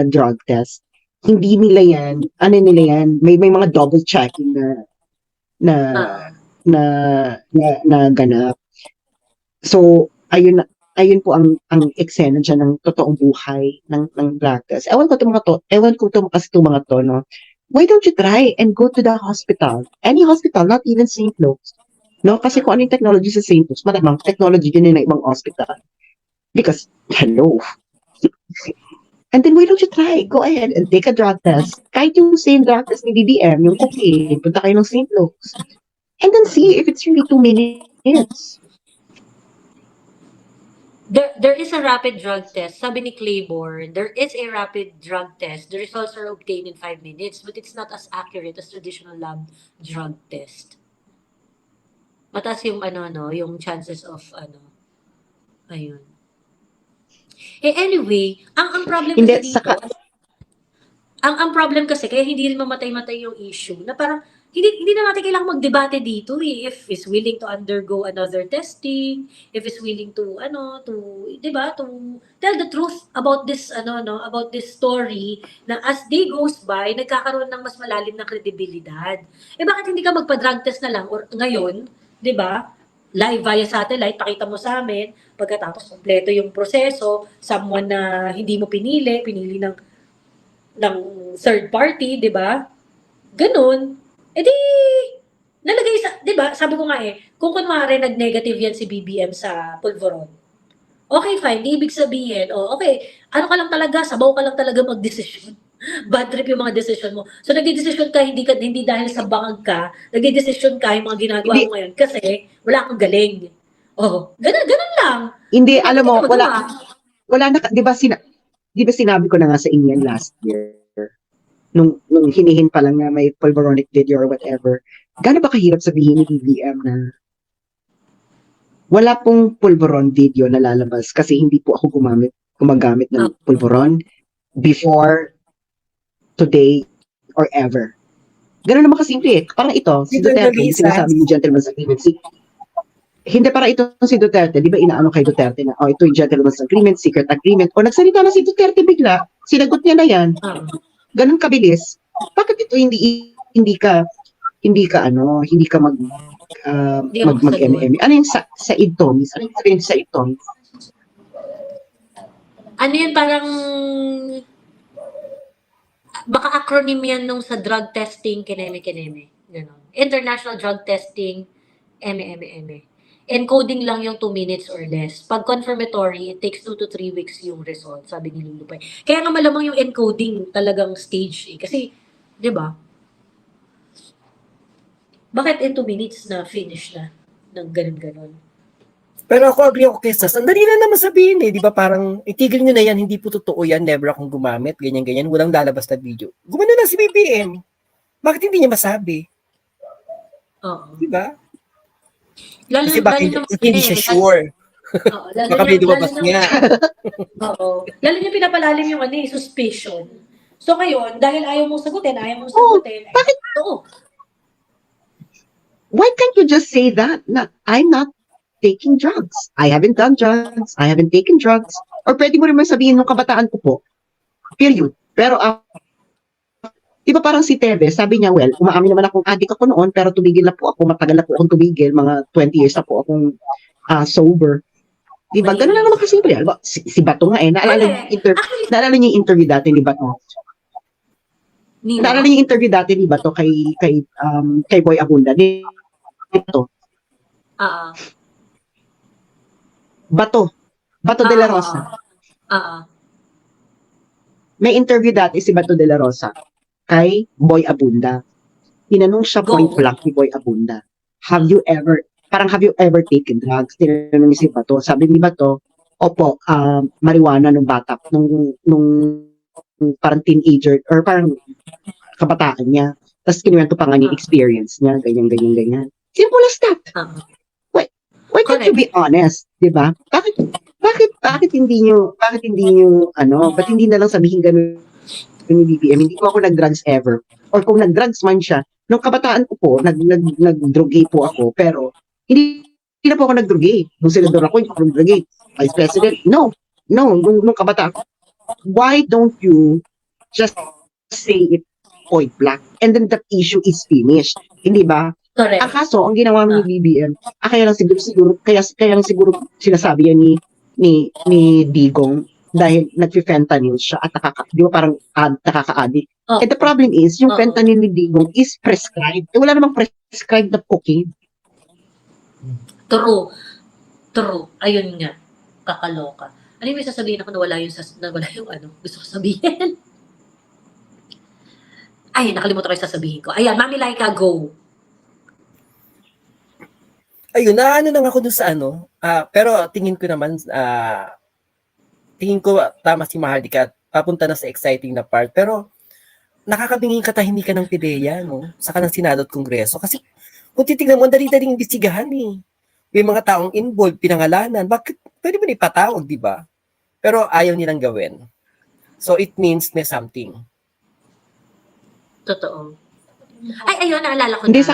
drug test, hindi nila yan, may mga double checking na ganap. So, ayun po ang eksena dyan ng totoong buhay ng drug test. Ewan ko kasi itong mga to, no? Why don't you try and go to the hospital? Any hospital, not even St. Luke's. No? Kasi kung ano yung technology sa St. Luke's, malamang technology din ng ibang hospital. Because, hello. And then, why don't you try? Go ahead and take a drug test. Kahit yung same drug test ni BBM, yung cocaine, punta kayo ng St. Luke's. And then see if it's really 2 minutes. There is a rapid drug test. Sabi ni Claiborne, there is a rapid drug test. The results are obtained in 5 minutes, but it's not as accurate as traditional lab drug test. Mataas yung yung chances of ayun. Anyway, ang problem kasi dito, ang problem kasi kaya hindi rin mamatay-matay yung issue na parang hindi na natin kailangang magdebate dito if is willing to undergo another testing, if is willing to diba, to tell the truth about this about this story na as day goes by nagkakaroon ng mas malalim na kredibilidad. Bakit hindi ka magpa-drug test na lang or ngayon, diba? Live via satellite, pakita mo sa amin, pagkatapos kompleto yung proseso, someone na hindi mo pinili ng third party, diba? Ganun. Nalagay di ba, sabi ko nga kung kunwari nag-negative yan si BBM sa Pulveron, okay, fine, di ibig sabihin, okay, ka lang talaga, sabaw ka lang talaga mag-desisyon. Bad trip yung mga decision mo. So, nagdi-decision ka, hindi dahil sa bangag ka, nagdi-decision ka yung mga ginagawa mo ngayon kasi wala kang galing. Ganun lang. Hindi, alam mo, wala na, di ba sinabi ko na nga sa inyo last year, nung hinihin pa lang na may pulveronic video or whatever, gaano ba kahirap sabihin ni BBM na wala pong pulveron video na lalabas kasi hindi po ako gumagamit ng pulveron before, today, or ever. Ganun naman kasimple Parang ito, si Duterte, yung sinasabi yung gentleman's agreement. Hindi para ito si Duterte, di ba inaano kay Duterte na, ito yung gentleman's agreement, secret agreement, o nagsalita na si Duterte bigla, sinagot niya na yan. Ganun kabilis. Bakit ito hindi ka mag-MM? Ano yung sa itomis? Ano yung sabihin sa itomis? Ano yun, parang baka acronym yan nung sa drug testing, kineme. Ganun. International Drug Testing, eme. encoding lang yung 2 minutes or less. Pag confirmatory, it takes 2 to 3 weeks yung result, sabi ni Lulupay. Kaya nga malamang yung encoding talagang stage eh. Kasi, di ba? Bakit in 2 minutes na finish na ng ganun-ganun? Pero ako agree ako kay Sas. Ang dali na naman sabihin eh, di ba parang itigil nyo na yan, hindi po totoo yan, never akong gumamit, ganyan-ganyan, walang lalabas na video. Gumano na si BBM. Bakit hindi niya masabi? Oo. Di ba? Lalo, Kasi bakit lalo hindi siya sure. Oo, lalo Baka may lumabas lalo nga. Oo. Lalo niya pinapalalim yung suspicion. So ngayon, dahil ayaw mong sagutin, bakit? Oo. Why can't you just say that? Na, I'm not taking drugs. I haven't done drugs. I haven't taken drugs. Or pwede mo naman sabihin nung kabataan ko po. Period. Pero, di ba parang si Tebe, sabi niya, well, umaamin naman akong addict ako noon, pero tumigil na po ako, matagal na po akong tumigil, mga 20 years na po akong sober. Di ba? Ganun lang naman kasimple. Si Bato nga eh. Naalala niyo yung interview dati ni Bato? Naalala niyo yung interview dati ni Bato kay Boy Abunda? Ito. Bato de la Rosa. May interview dati si Bato de la Rosa kay Boy Abunda. Tinanong siya point blank ni Boy Abunda, have you ever taken drugs? Tinanong si Bato. Sabi ni Bato, opo, marijuana nung bata, nung parang teenager, or parang kabataan niya. Tapos kinuwento pa nga yung experience niya, ganyan. Simple as that. Why can't you be honest, 'di ba? Bakit hindi niyo ba't hindi na lang sabihin ganun ni BBM, hindi po ako nag-drugs ever. Or kung nag-drugs man siya, nung kabataan ko po, nag-drugay po ako, pero hindi na po ako nag-drugay. Nung senador ako, hindi ako nag-drugay. Vice President, no, nung kabataan ko. Why don't you just say it point blank? And then that issue is finished. Hindi ba? Correct. Ang kaso, ang ginawa ni BBM, kaya lang siguro sinasabi yan ni Digong dahil nag-fentanyl siya at di ba parang nakaka-addict. Oh. And the problem is, yung fentanyl ni Digong is prescribed. Wala namang prescribed na cocaine. True. Ayun nga. Kakaloka. Ano yung may sasabihin ako nawala yung gusto ko sabihin? Ay, nakalimutan ko yung sasabihin ko. Ayan, Mami Laika, go. Ayun, naano lang ako dun sa pero tingin ko tama si Maharlika at papunta na sa exciting na part. Pero nakakabinging katahimikan ng PIDEA, no? Saka ng Senado at Kongreso. Kasi kung titignan mo, dali-daling imbestigahan eh. May mga taong involved, pinangalanan. Bakit? Pwede mo na ipatawag, di ba? Pero ayaw nilang gawin. So it means may something. Totoo. Ay, ayun, naalala ko Hindi, na.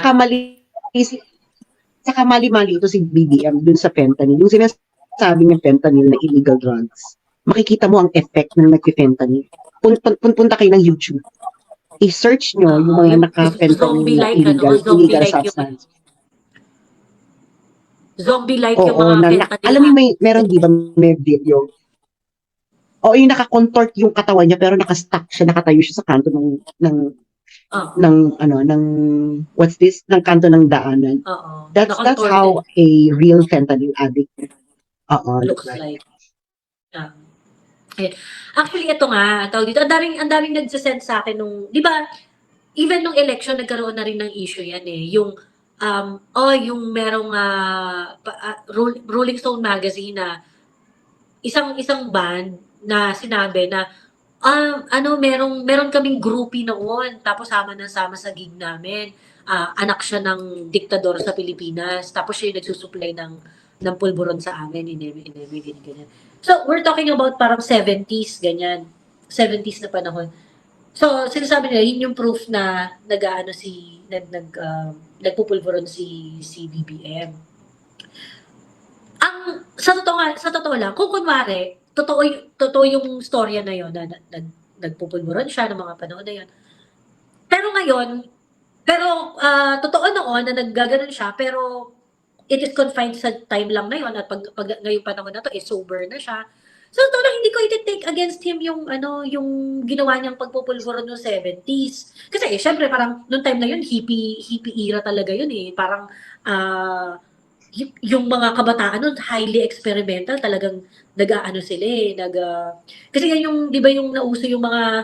saka mali-mali ito si BBM dun sa fentanyl. Yung sinasabi niya fentanyl na illegal drugs, makikita mo ang effect ng nag-fentanyl. Punta kayo ng YouTube. I-search nyo yung mga naka-fentanyl na illegal substance. Zombie-like Oo, yung mga fentanyl. alam mo, meron di ba may video? O yung naka-contort yung katawan niya pero naka-stuck siya, nakatayo siya sa kanto ng what's this? Ng kanto ng daanan. That's how a real fentanyl addict looks like. Actually, ito nga, tawag dito, ang daming nagsasend sa akin nung, di ba, even nung election, nagkaroon na rin ng issue yan eh. Yung merong Rolling Stone magazine na isang band na sinabi na meron kaming groupie noon, tapos sama sa gig namin. Anak siya ng diktador sa Pilipinas, tapos siya yung nagsusupply ng pulburon sa amin, ganyan. So, we're talking about parang 70s, ganyan. 70s na panahon. So, sinasabi nila, yun yung proof na nagpupulburon si BBM. Sa totoo lang, kung kunwari, totoo yung storya na yon na nagpupulburon siya ng mga panahon na yon. Pero ngayon, totoo noon na naggaganon siya, pero it is confined sa time lang na yon at pag ngayong panahon na to, sober na siya. So, totoo lang, hindi ko i-take against him yung ginawa niyang pagpupulburon noong 70s. Kasi, syempre, parang noong time na yun, hippie era talaga yun eh. Parang, yung mga kabataan nun, highly experimental, talagang nag-aano sila kasi yan yung, di ba yung nauso yung mga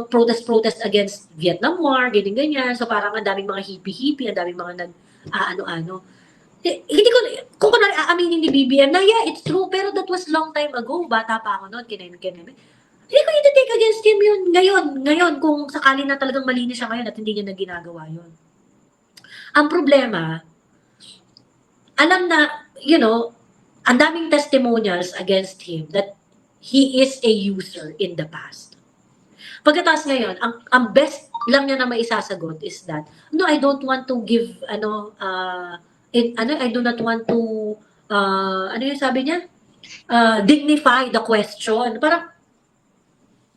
protest against Vietnam War, ganyan-ganyan. So parang ang daming mga hippie-hippie, ang daming mga ano. Hindi ko, kung kunwari aaminin ni BBM na, yeah, it's true, pero that was long time ago. Bata pa ako noon, kinain. Hindi ko i-take against him yun ngayon, kung sakali na talagang malinis siya ngayon at hindi niya na ginagawa yun. Ang problema, alam na, ang daming testimonials against him that he is a user in the past. Pagkatapos ngayon, ang best lang niya na maisasagot is that, no, I don't want to give, I do not want to, ano yung sabi niya? Dignify the question. Parang,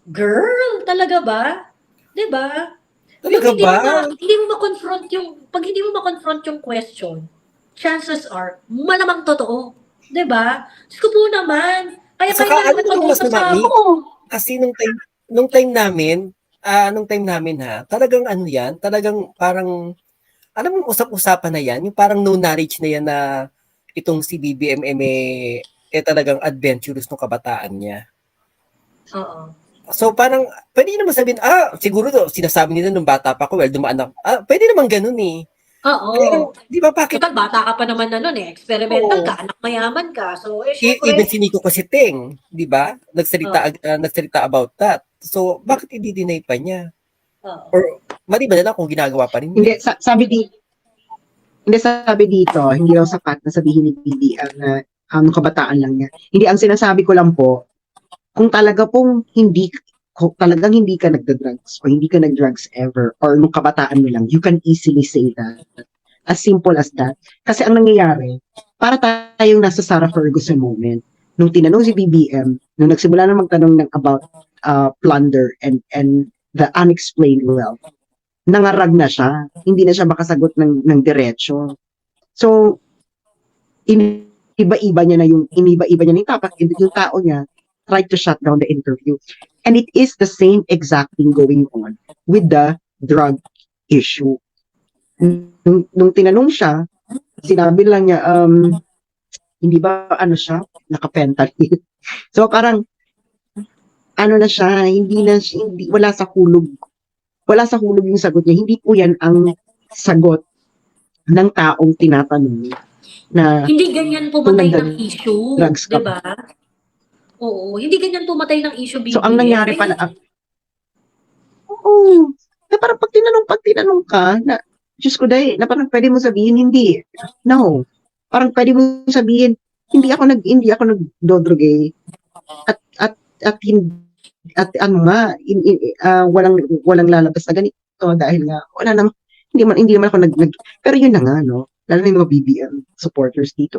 girl, talaga ba? Diba? Talaga ba? Pag hindi mo ma-confront yung question, chances are, malamang totoo. Diba? Diyos ko po naman. Kaya Saka ano yung mas mami? Oo. Kasi nung time namin talagang talagang parang, alam mo, usap-usapan na yan, yung parang no knowledge na yan na itong si BBM talagang adventurous ng kabataan niya. Oo. So parang, pwede naman sabihin, siguro sinasabi nila nung bata pa ako, dumaan ako. Pwede naman ganun eh. Oo. Pero, di ba, bakit? Total, bata ka pa naman na nun experimental ka, anak mayaman ka. So, syempre. Even si Nico Cositing, di ba? Nagsalita about that. So, bakit i-deny pa niya? Or, maliban na lang kung ginagawa pa rin niya. Sabi dito, hindi daw sapat na sabihin ni BBM na kabataan lang niya. Hindi, ang sinasabi ko lang po, kung talagang hindi ka nagda-drugs o hindi ka nag-drugs ever or nung kabataan mo lang, you can easily say that. As simple as that. Kasi ang nangyayari, para tayong nasa Sarah Ferguson moment, nung tinanong si BBM, nung nagsimula na magtanong about plunder and the unexplained wealth, nangarag na siya. Hindi na siya makasagot ng diretso. So, iniba-iba niya na yung tapak, yung tao niya tried to shut down the interview. And it is the same exact thing going on with the drug issue. Nung tinanong siya, sinabi lang niya, hindi ba siya, naka-fentanyl. So parang, na siya, wala sa hulog yung sagot niya. Hindi po yan ang sagot ng taong tinatanong na hindi ganyan pumatay ng issue, di ba? Oo, hindi ganyan pumatay ng issue, BBM. So ang nangyari pala, parang pag tinanong ka, na, Diyos ko dahil, na parang pwede mo sabihin, hindi. No. Parang pwede mo sabihin, hindi ako nagdodroge. At walang lalabas na ganito dahil nga, hindi naman ako pero yun na nga, no? Lalo na yung mga BBM supporters dito.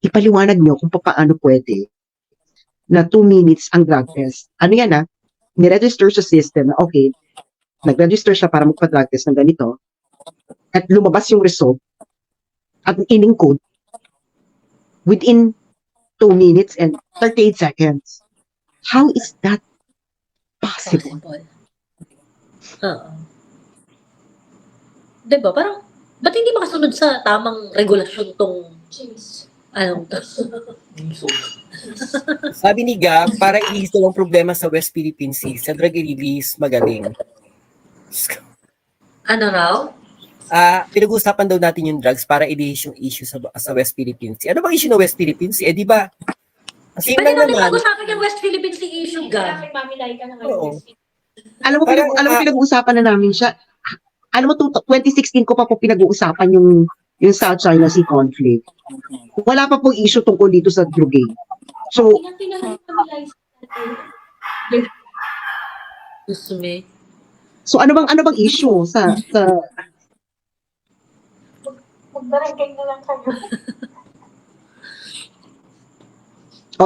Ipaliwanag nyo kung paano pwede na 2 minutes ang drug test. Ano yan niregister sa system na okay, nag-register siya para magpa-drug test ng ganito, at lumabas yung result at in-encode within 2 minutes and 38 seconds. How is that possible? Oo. Diba? Parang, ba't hindi makasunod sa tamang regulasyon tong Sabi ni Gab, para i-ease daw ang problema sa West Philippine Sea, sa drug release, magaling. Ano raw? Pinag-uusapan daw natin yung drugs para i-ease yung issue sa West Philippine Sea. Ano bang issue ng West Philippine Sea? Di ba? Kasi Pwede natin naman, pag-usapan yung West Philippine Sea issue, Gab. oo. Alam mo, pinag-uusapan na namin siya. Alam mo, 2016 ko pa po pinag-uusapan yung South China Sea conflict. Wala pa pong issue tungkol dito sa drugay. So, so ano bang issue sa Magbarangay na lang kayo.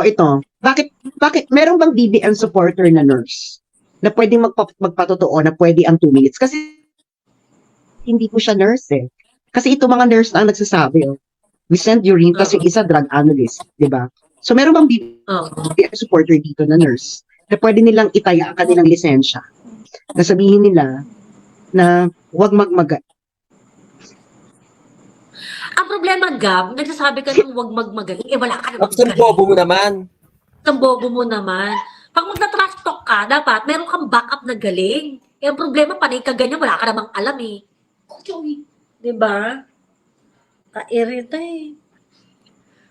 ito. Bakit meron bang BBM supporter na nurse na pwedeng magpatotoo na pwede ang 2 minutes? Kasi hindi po siya nurse eh. Kasi ito mga nurse na ang nagsasabi we send urine, kasi yung isa drug analyst, di ba? So meron bang BBM supporter dito na nurse na pwede nilang itaya ang kanilang lisensya? Na sabihin nila na huwag magmaga. Ang problema, Gab, nagsasabi ka ng wag magmagaling, wala ka namang Tapos ang bobo mo naman. Ang bobo mo naman. Pag magna-trash talk ka, dapat meron kang backup na galing. Ang problema, panay ka ganyan, wala ka namang alam eh. Diba? Kairita eh.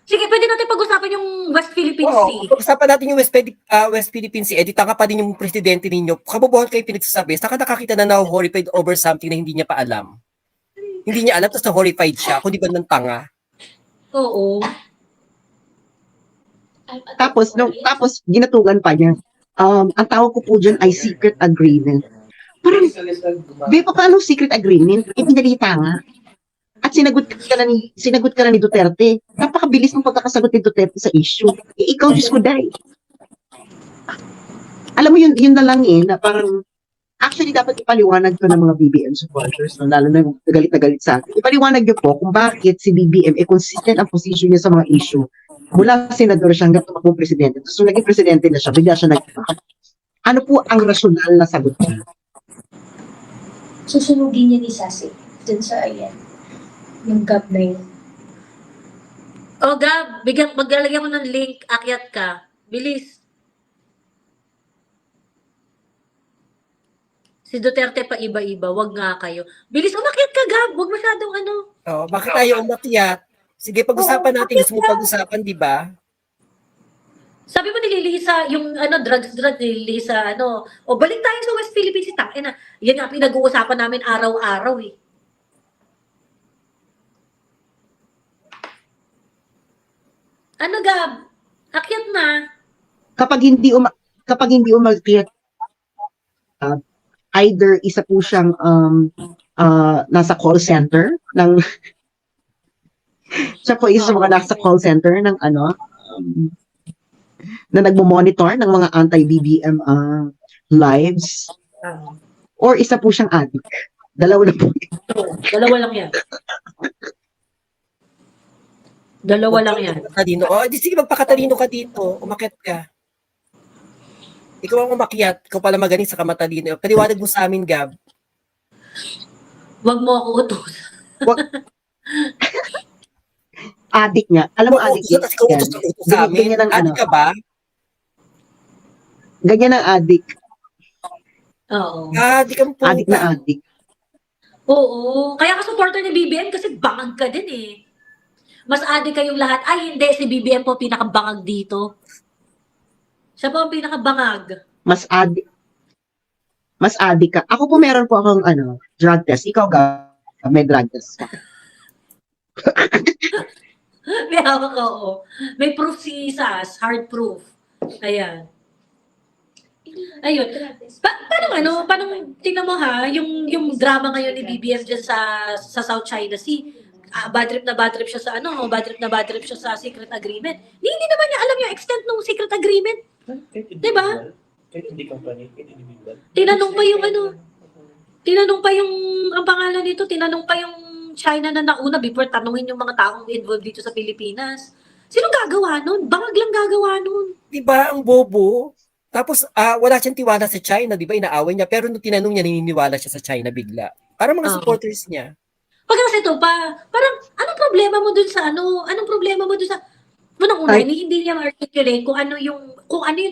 Sige, pwede natin pag-usapan yung West Philippine Sea. Pag-usapan natin yung West Philippine Sea, di tanga pa din yung presidente ninyo. Kabobohan kayo pinagsasabi, saka nakakita na na-horrified over something na hindi niya pa alam. Hindi niya alam, tapos na-horrified siya, kung di ba ng tanga. Oo. Tapos ginatugan pa niya. Ang tawag ko po dyan ay secret agreement. Parang, di pa paano secret agreement? Pinalita nga. At sinagot ka na ni Duterte. Napakabilis ng pagkakasagot ni Duterte sa issue. Ikaw, Diyos ko, dahil. Alam mo, yun na lang na parang, actually, dapat ipaliwanag to ng mga BBM supporters, no? Lalo na yung galit na galit sa atin. Ipaliwanag niyo po kung bakit si BBM consistent ang position niya sa mga issue. Mula senador siya hanggang tumakbong presidente. Tapos nung naging presidente na siya, bigla siya nag-back. Ano po ang rasyonal na sagot niya? Susunugin niya ni Sasi dun sa ayan. Yung gap na yun. O Gab, maglalagyan ko ng link, akyat ka. Bilis. Si Duterte pa iba-iba, wag nga kayo. Bilis, umakyat ka, Gab. Wag masyadong ano. Bakit tayo umakyat? Sige, pag-usapan natin. Gusto mo pag-usapan, di ba? Sabi mo nililihis sa yung drugs nililihis sa O balik tayo sa West Philippines, tangina. Yan nga pinag-uusapan namin araw-araw eh. Ano, Gab? Akyat na. Kapag hindi umakyat, either isa po siyang nasa call center ng siya po isa sa mga nasa call center ng na nagmo-monitor ng mga anti-BBM lives, or isa po siyang addict. Dalawa na po. Dalawa lang yan. Dalawa lang yan. Katalino. Sige, magpakatalino ka dito. Umakyat ka. Ikaw ang umakyat. Ikaw pala magaling sa kamatalino. Paliwanag mo sa amin, Gab. Wag mo ako utos. Addict nga. Alam mo, addict Tapos ikaw utos sa amin. Ganyan ang Addict ka ba? Ganyan ang addict. Oo. Di ka po. Addict na addict. Oo. Kaya ka supporter ni BBM kasi bangag ka din eh. Mas adik kayong lahat. Ay, hindi. Si BBM po pinakabangag dito. Siya po ang pinakabangag. Mas addict ka. Ako po meron po akong drug test. Ikaw, may drug test ka. May hawak ko, oo. May proof si Sas. Hard proof. Ayan. Ayun. Paano, tingnan mo ha, yung drama ngayon ni BBM dyan sa South China Sea. Bad trip siya sa bad trip siya sa secret agreement. Hindi naman niya alam yung extent ng secret agreement. Diba? Kahit hindi company, kahit individual. Tinanong pa yung, ang pangalan nito, tinanong pa yung China na nauna before tanungin yung mga taong involved dito sa Pilipinas. Sino gagawa nun? Bangag lang gagawa nun. Diba, ang bobo? Tapos, wala siyang tiwala sa China, di ba? Inaaway niya. Pero nung tinanong niya, naniniwala siya sa China bigla. Para mga supporters niya. Pag kasi ito pa, parang, anong problema mo dun sa unang-una, hindi niya ma-articulate kung ano yung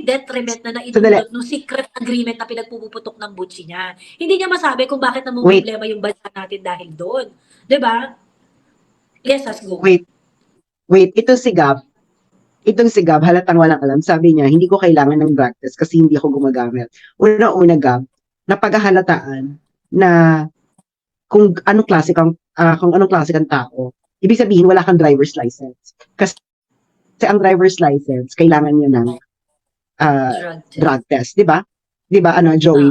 detriment na naidulot ng secret agreement na pinagpuputok ng butsi niya. Hindi niya masabi kung bakit problema yung bansa natin dahil doon. Diba? Yes, let's go. Wait, itong si Gab, halatang walang alam. Sabi niya, hindi ko kailangan ng drug test kasi hindi ako gumagamit. Una, Gab, napaghahalataan na kung anong klase kang tao, ibig sabihin wala kang driver's license. Kasi ang driver's license, kailangan niya ng drug test, di ba? Di ba, Joey?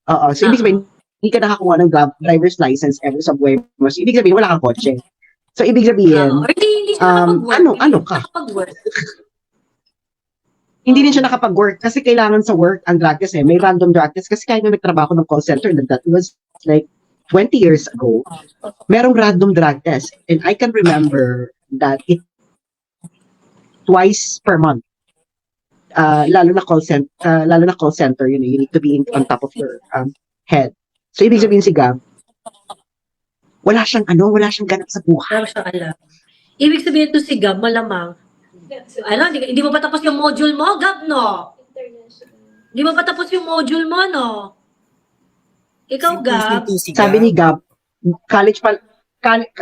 Oo. So, ibig sabihin, hindi ka nakakuha ng driver's license ever sa buhay mo. So, ibig sabihin, wala kang kotse. So, ibig sabihin, hindi siya nakapag-work. ano ka? Hindi din siya nakapag-work kasi kailangan sa work ang drug test eh. May random drug test kasi kahit na nagtrabaho ng call center, that was like 20 years ago, merong random drug test. And I can remember that it twice per month. Lalo na call center, you need to be on top of your head. So, ibig sabihin si Gab, wala siyang ganap sa buhay. Wala siya alam. Ibig sabihin to si Gab, malamang, hindi mo pa tapos yung module mo, Gab, no? Hindi mo pa tapos yung module mo, no? Ikaw, Gab, Sintu si Sabi ni Gab,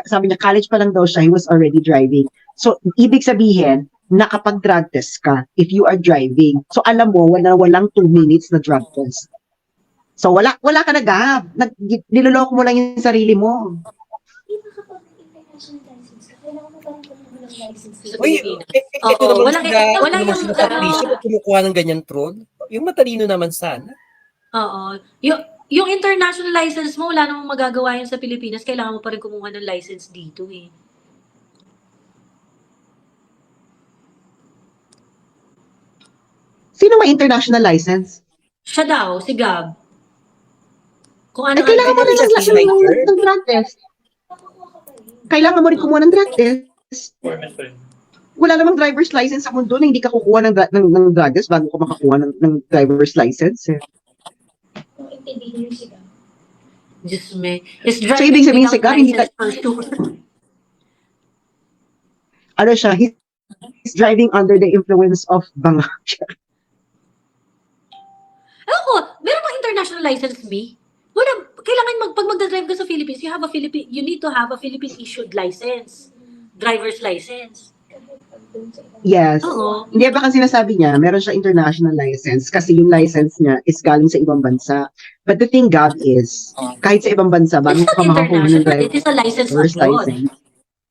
sabi niya, college pa lang daw siya, he was already driving. So, ibig sabihin, nakapag-drug test ka if you are driving. So, alam mo, walang 2 minutes na drug test. So, wala ka na, Gab. Niloloko mo lang yung sarili mo. International license ka. Kailangan mo parang kumuha ng license. sa Uy, Pilipinas. ito Oo, naman walang- sila, wala naman yung- sila sa Patricia, ba't kumukuha ng ganyan troll? Yung matalino naman sana. Oo. Yung international license mo, wala namang magagawa yan sa Pilipinas. Kailangan mo pa rin kumuha ng license dito eh. Sino may international license? Siya daw, si Gab. Kung ano Ay, kailangan mo rin ng drug test. Kailangan mo rin kumuha ng drug test. Format pa rin. Wala namang driver's license sa mundo na hindi ka kukuha ng drug test bago ka makakuha ng driver's license. Eh. Kung intindihin niyo siya. Diyos me. Is So, ibig sabihin si Gab, hindi ka- for sure. Ano siya, he's driving under the influence of banga. Ewan ko, meron bang international license, B? Wala. Kailangan pag magdadrive ka sa Philippines, you need to have a Philippine issued license. Driver's license. Kahit pag dun sa ibang Yes. Oo. Hindi ba kasi sinasabi niya, meron siya international license kasi yung license niya is galing sa ibang bansa. But the thing, Gab, is, kahit sa ibang bansa, bago It's ka not makakuha ng international. It is a license driver's abroad. license,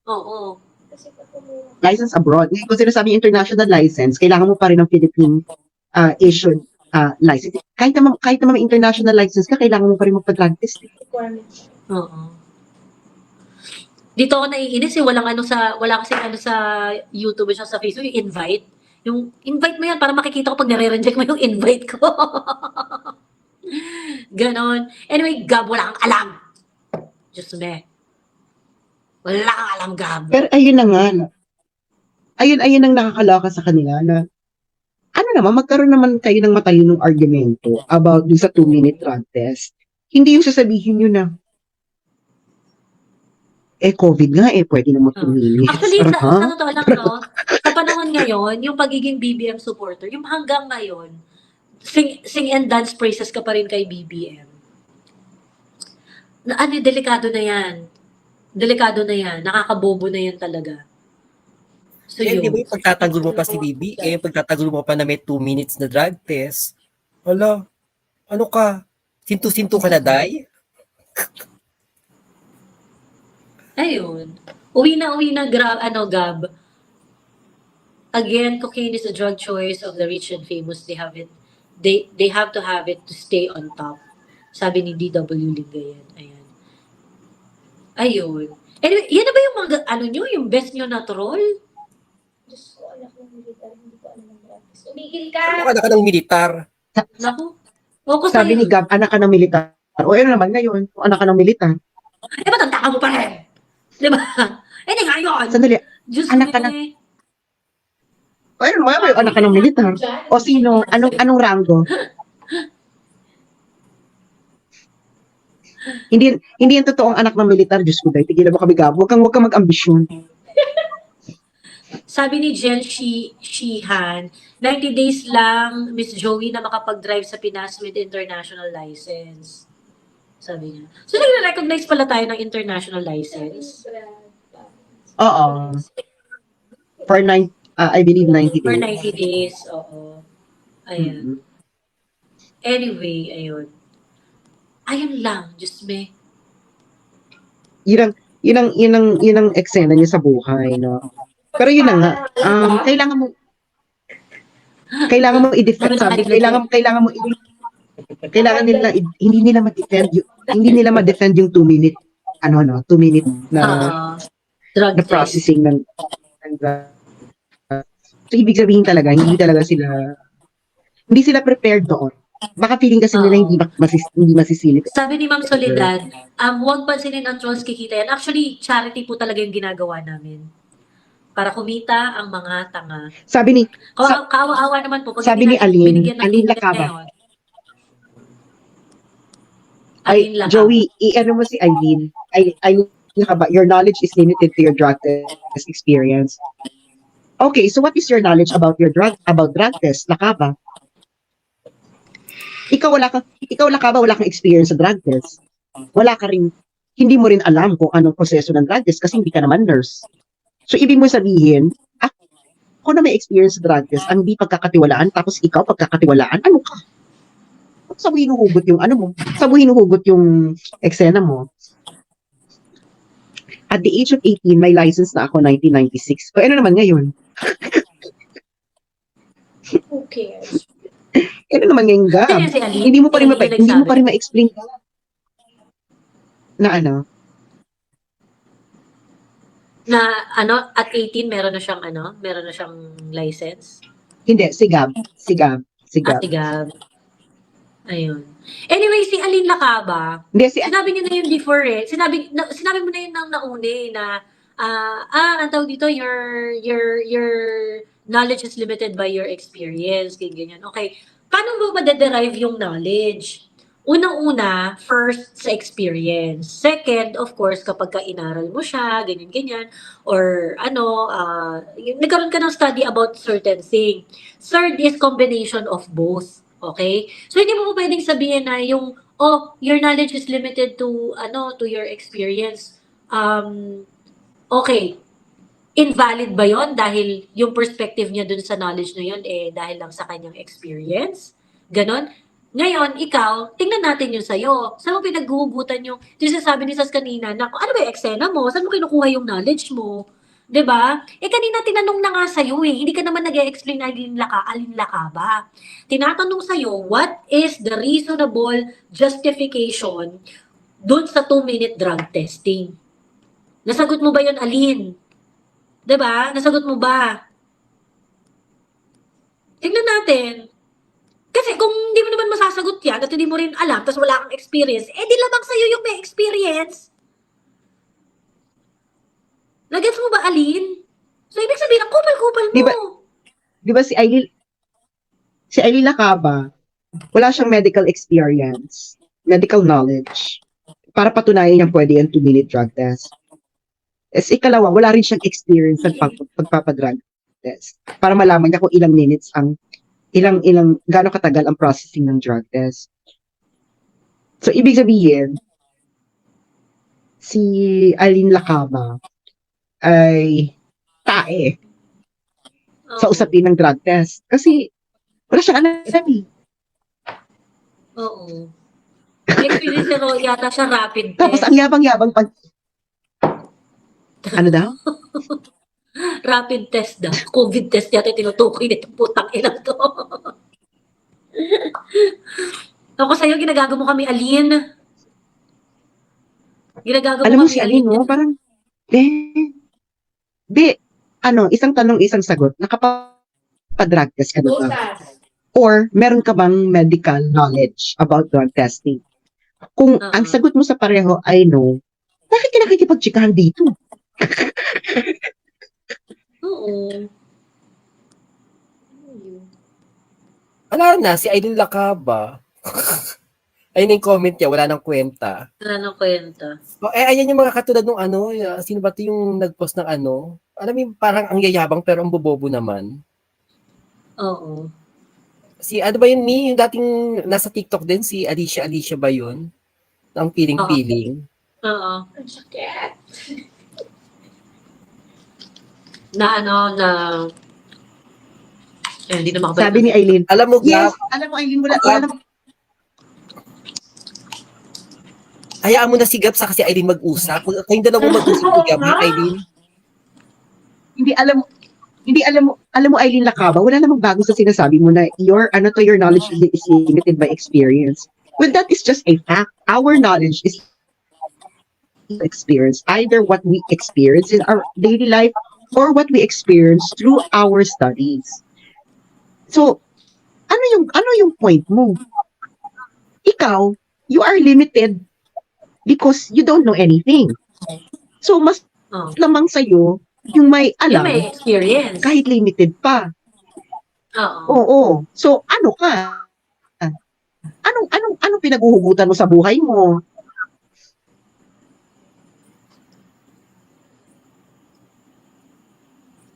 Oo. kasi pag kumuha license abroad. Ngayon, kung sinasabi yung international license, kailangan mo pa rin ng Philippine issued license. Kahit naman may international license ka, kailangan mo pa rin magpa-drug test. requirements. Oo. Dito ako naiinis eh, wala kasi sa YouTube siya sa Facebook, yung invite. Yung invite mo yan para makikita ko pag nare-reject mo yung invite ko. Ganon. Anyway, Gab, wala kang alam. Diyos me. Wala kang alam, Gab. Pero ayun na nga. Ayun ang nakakaloka sa kanila na ano naman, magkaroon naman kayo ng matalinong argumento about dun sa 2-minute drug test. Hindi yung sasabihin nyo na COVID nga pwede naman 2 minutes. Actually, sa Parang, totoo lang, no, sa panahon ngayon, yung pagiging BBM supporter, yung hanggang ngayon, sing and dance praises ka pa rin kay BBM. Delikado na yan. Delikado na yan. Nakakabobo na yan talaga. So, Eh, di ba yun. yung pagtatanggol mo pa si BBM, pagtatanggol mo pa na may 2 minutes na drug test, hala, ano ka? Sintu-sintu ka na, Day? Ayun. Uwi na, Gab. Again, cocaine is a drug choice of the rich and famous. They have it. They have to have it to stay on top. Sabi ni D.W. Lingayen. Ayan. Ayun. Anyway, yan na ba yung mga, yung best nyo na troll? Diyos ko, anak ng militar, hindi ko alam ang practice. Tumigil ka! Ano ka ng militar? Naku. Focus sabi na ni Gab, anak ka ng militar. O ano naman ngayon, kung anak ka ng militar. matanda ka mo pa rin. Diba? Hindi ngayon. Sandali, Diyos anak ka ko na- eh. o ano naman, may anak ka ng militar. O sino, anong rango? Hindi yan totoong anak ng militar, Diyos ko, dahil tigilan mo kami, Gab. Huwag kang mag-ambisyon. Sabi ni Jen Sheehan, 90 days lang, Miss Joey, na makapag-drive sa Pinas with international license. Sabi niya. So, nag-recognize pala tayo ng international license. Oo. For I believe 90 days. For 90 days, oo. Ayan. Mhm. Anyway, ayun. Ayun lang, Diyos me. Yun ang eksena niya sa buhay, no? Pero yun na nga, kailangan mo i-defend, sabi, kailangan nila, hindi nila ma-defend yung 2-minute, 2-minute na Drug test. processing ng so, ibig sabihin talaga, hindi sila prepared doon. Baka feeling kasi nila hindi masisilip. Sabi ni Ma'am Soledad, huwag pansinin ang trolls kikita yan. Actually, charity po talaga yung ginagawa namin. Para kumita ang mga tanga. Sabi ni, Kawa-awa naman po. Pag sabi hindi ni natin binigyan ng Aline internet Lacaba. ngayon. Aline Lacaba. Joey, i-ano mo si Eileen Lakaba, your knowledge is limited to your drug test experience. Okay, so what is your knowledge about drug test, Lakaba? Ikaw Lakaba, wala kang experience sa drug test. Wala ka rin, hindi mo rin alam kung anong proseso ng drug test kasi hindi ka naman nurse. So, ibig mo sabihin, ako na may experience sa drug test, ang di pagkakatiwalaan, tapos ikaw pagkakatiwalaan, ano ka? Saan mo hinuhugot yung ano mo? Saan mo hinuhugot yung eksena mo? At the age of 18, may license na ako 1996. O ano naman ngayon? Who cares? Ano naman ngayon, Gab? Kaya si Aline, Hindi mo pa rin yung nagsabi. ma-explain na ano? Na at 18 meron na siyang license. Hindi, si Gab. At Gab. Ayun. Anyway, si Aline Lacaba, Hindi, sinabi niya na yun before eh. Sinabi mo na yun nang nauna na ang tawag dito, your knowledge is limited by your experience, ganyan. Okay. Paano mo ma-derive yung knowledge? Unang-una, first, sa experience. Second, of course, kapag ka-inaral mo siya, ganyan-ganyan, or nagkaroon ka ng study about certain thing. Third is combination of both. Okay? So, hindi mo pwedeng sabihin na yung, your knowledge is limited to your experience. Okay. Invalid ba yon dahil yung perspective niya dun sa knowledge na yun dahil lang sa kanyang experience? Ganon? Ngayon, ikaw, tingnan natin yung sa'yo. Saan mo pinaghuhugutan yung sabi ni Sas kanina na ano ba yung eksena mo? Saan mo kinukuha yung knowledge mo? 'Di ba? Kanina tinanong na nga sa'yo hindi ka naman nag-e-explain na alinlaka ba? Tinatanong sa'yo, what is the reasonable justification dun sa 2-minute drug testing? Nasagot mo ba yun, Alin? 'Di ba? Nasagot mo ba? Tingnan natin. Kasi kung hindi mo naman masasagot yan at hindi mo rin alam, tapos wala kang experience, di lamang sa'yo yung may experience. Nagets mo ba, Alin? So, ibig sabihin, ang kupal-kupal mo. Di ba si Aileen Lacaba, wala siyang medical experience, medical knowledge, para patunayan niya pwede yung 2-minute drug test. Ikalawa, wala rin siyang experience sa pagpapadrug test, para malaman niya kung ilang minutes gaano katagal ang processing ng drug test. So, ibig sabihin, si Aileen Lacaba ay tae sa usapin ng drug test. Kasi, wala siyang alam eh. Oo. Experience pero yata siya rapid test. Tapos, ang yabang-yabang pag... Ano daw? Rapid test daw. COVID test yata tinutukoy nitong putang ina to. Ako sa'yo, ginagago mo kami, Alin. Ginagago Alam mo mo kami, si Alin, no? Parang, isang tanong, isang sagot. Nakapa-drug test ka na ba? Or, meron ka bang medical knowledge about drug testing? Kung ang sagot mo sa pareho ay no, bakit ka nakikipag-chikahan dito? Oo. Wala na, si Aileen Lacaba. Ayun yung comment niya, wala nang kwenta. Wala nang kwenta. Ayan yung mga katulad nung sino ba ito yung nag-post ng alam mo parang ang yayabang pero ang bobobo naman. Oo. Si ano ba yun, yung dating nasa TikTok din, si Alicia ba yun? Ang piling-piling. Oo. Ang sakit. Hindi na makabalik. Sabi ni Aileen, Alam mo, yes, Gab, alam mo Aileen, wala namang hayaan mo na si Gab sa kasi Aileen mag-usap. Kayong dalawa mag-usap ni Gab, ha, Aileen? alam mo Aileen Lacaba, wala namang bago sa sinasabi mo na your knowledge is limited by experience. Well, that is just a fact. Our knowledge is experience, either what we experience in our daily life or what we experience through our studies. So, ano yung point mo? Ikaw, you are limited because you don't know anything. So, mas lamang sa'yo yung may alam, Yung may experience. kahit limited pa. Oo. Oo. So, ano ka? Anong pinaghuhugutan mo sa buhay mo?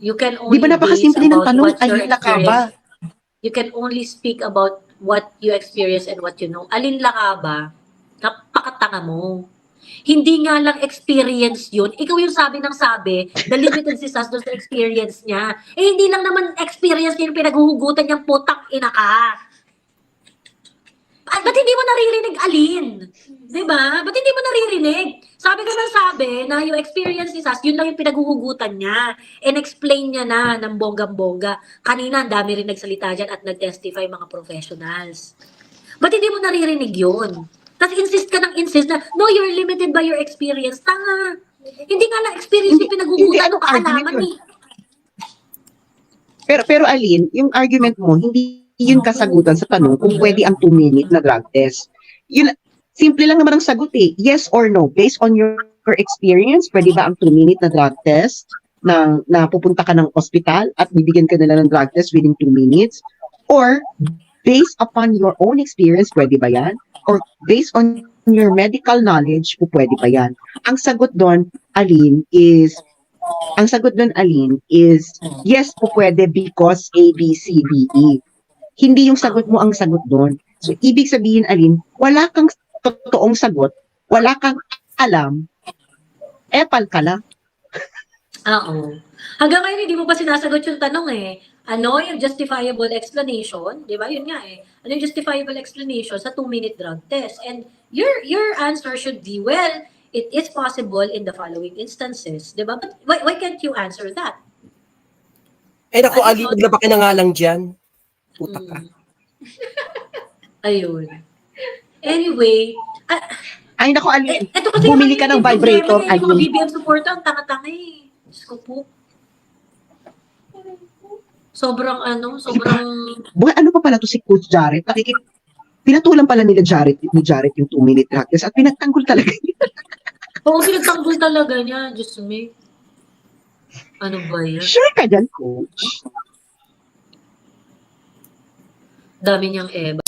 You can Di only ba napakasimple ng base about tanong, what your alin na ka ba? experience. You can only speak about what you experience and what you know. Alin la ka ba? Napakatanga mo. Hindi nga lang experience yun. Ikaw yung sabi ng sabi, the limited si Sas doon sa experience niya. Eh, hindi lang naman experience niya yung pinaghuhugutan niyang putang ina ka. Ba't hindi mo naririnig, Alin? Diba? Ba't hindi mo naririnig? Sabi ka ng sabi na yung experience ni Sas, yun lang yung pinaghuhugutan niya. And explain niya na ng bonggang-bongga. Kanina, ang dami rin nagsalita dyan at nag-testify mga professionals. Ba't hindi mo naririnig yun? Tapos insist ka ng insist na, no, you're limited by your experience. Tanga. Hindi nga lang experience yung Hindi, pinaghugutan ano ng kaalaman argument eh. Pero Alin, yung argument mo, hindi yun kasagutan sa tanong kung pwede ang 2-minute na drug test. Yun, simple lang naman ang sagot eh. Yes or no. Based on your experience, pwede ba ang 2-minute na drug test na pupunta ka ng ospital at bibigyan ka nila ng drug test within 2 minutes? Or based upon your own experience, pwede ba yan? Or based on your medical knowledge, pwede ba yan? Ang sagot doon, Alin, is yes po pwede because A, B, C, D, E. Hindi yung sagot mo ang sagot doon. So, ibig sabihin, Alin, wala kang totoong sagot, wala kang alam, epal ka lang. Oo. Hanggang ngayon, hindi mo pa sinasagot yung tanong eh. Ano yung justifiable explanation? Di ba? Yun nga eh. Ano yung justifiable explanation sa 2-minute drug test? And your answer should be, well, it is possible in the following instances. Di ba? But why can't you answer that? Eh naku, Alin, maglaba ka na nga lang dyan. Puta ka. Ayun. Anyway, Ay, naku, Alin, eto kasi bumili ka ng vibrator, Yung mga Alin. BBM supporter, ang tanga-tanga eh. Diyos ko po. Sobrang Ano pa pala to si Coach Jared? Pinatulan pala ni Jared yung 2-minute drug test at pinagtanggol talaga niya. oo, pinagtanggol talaga niya. Diyos me. Ano ba yan? Sure ka dyan, Coach? Dami niyang eba.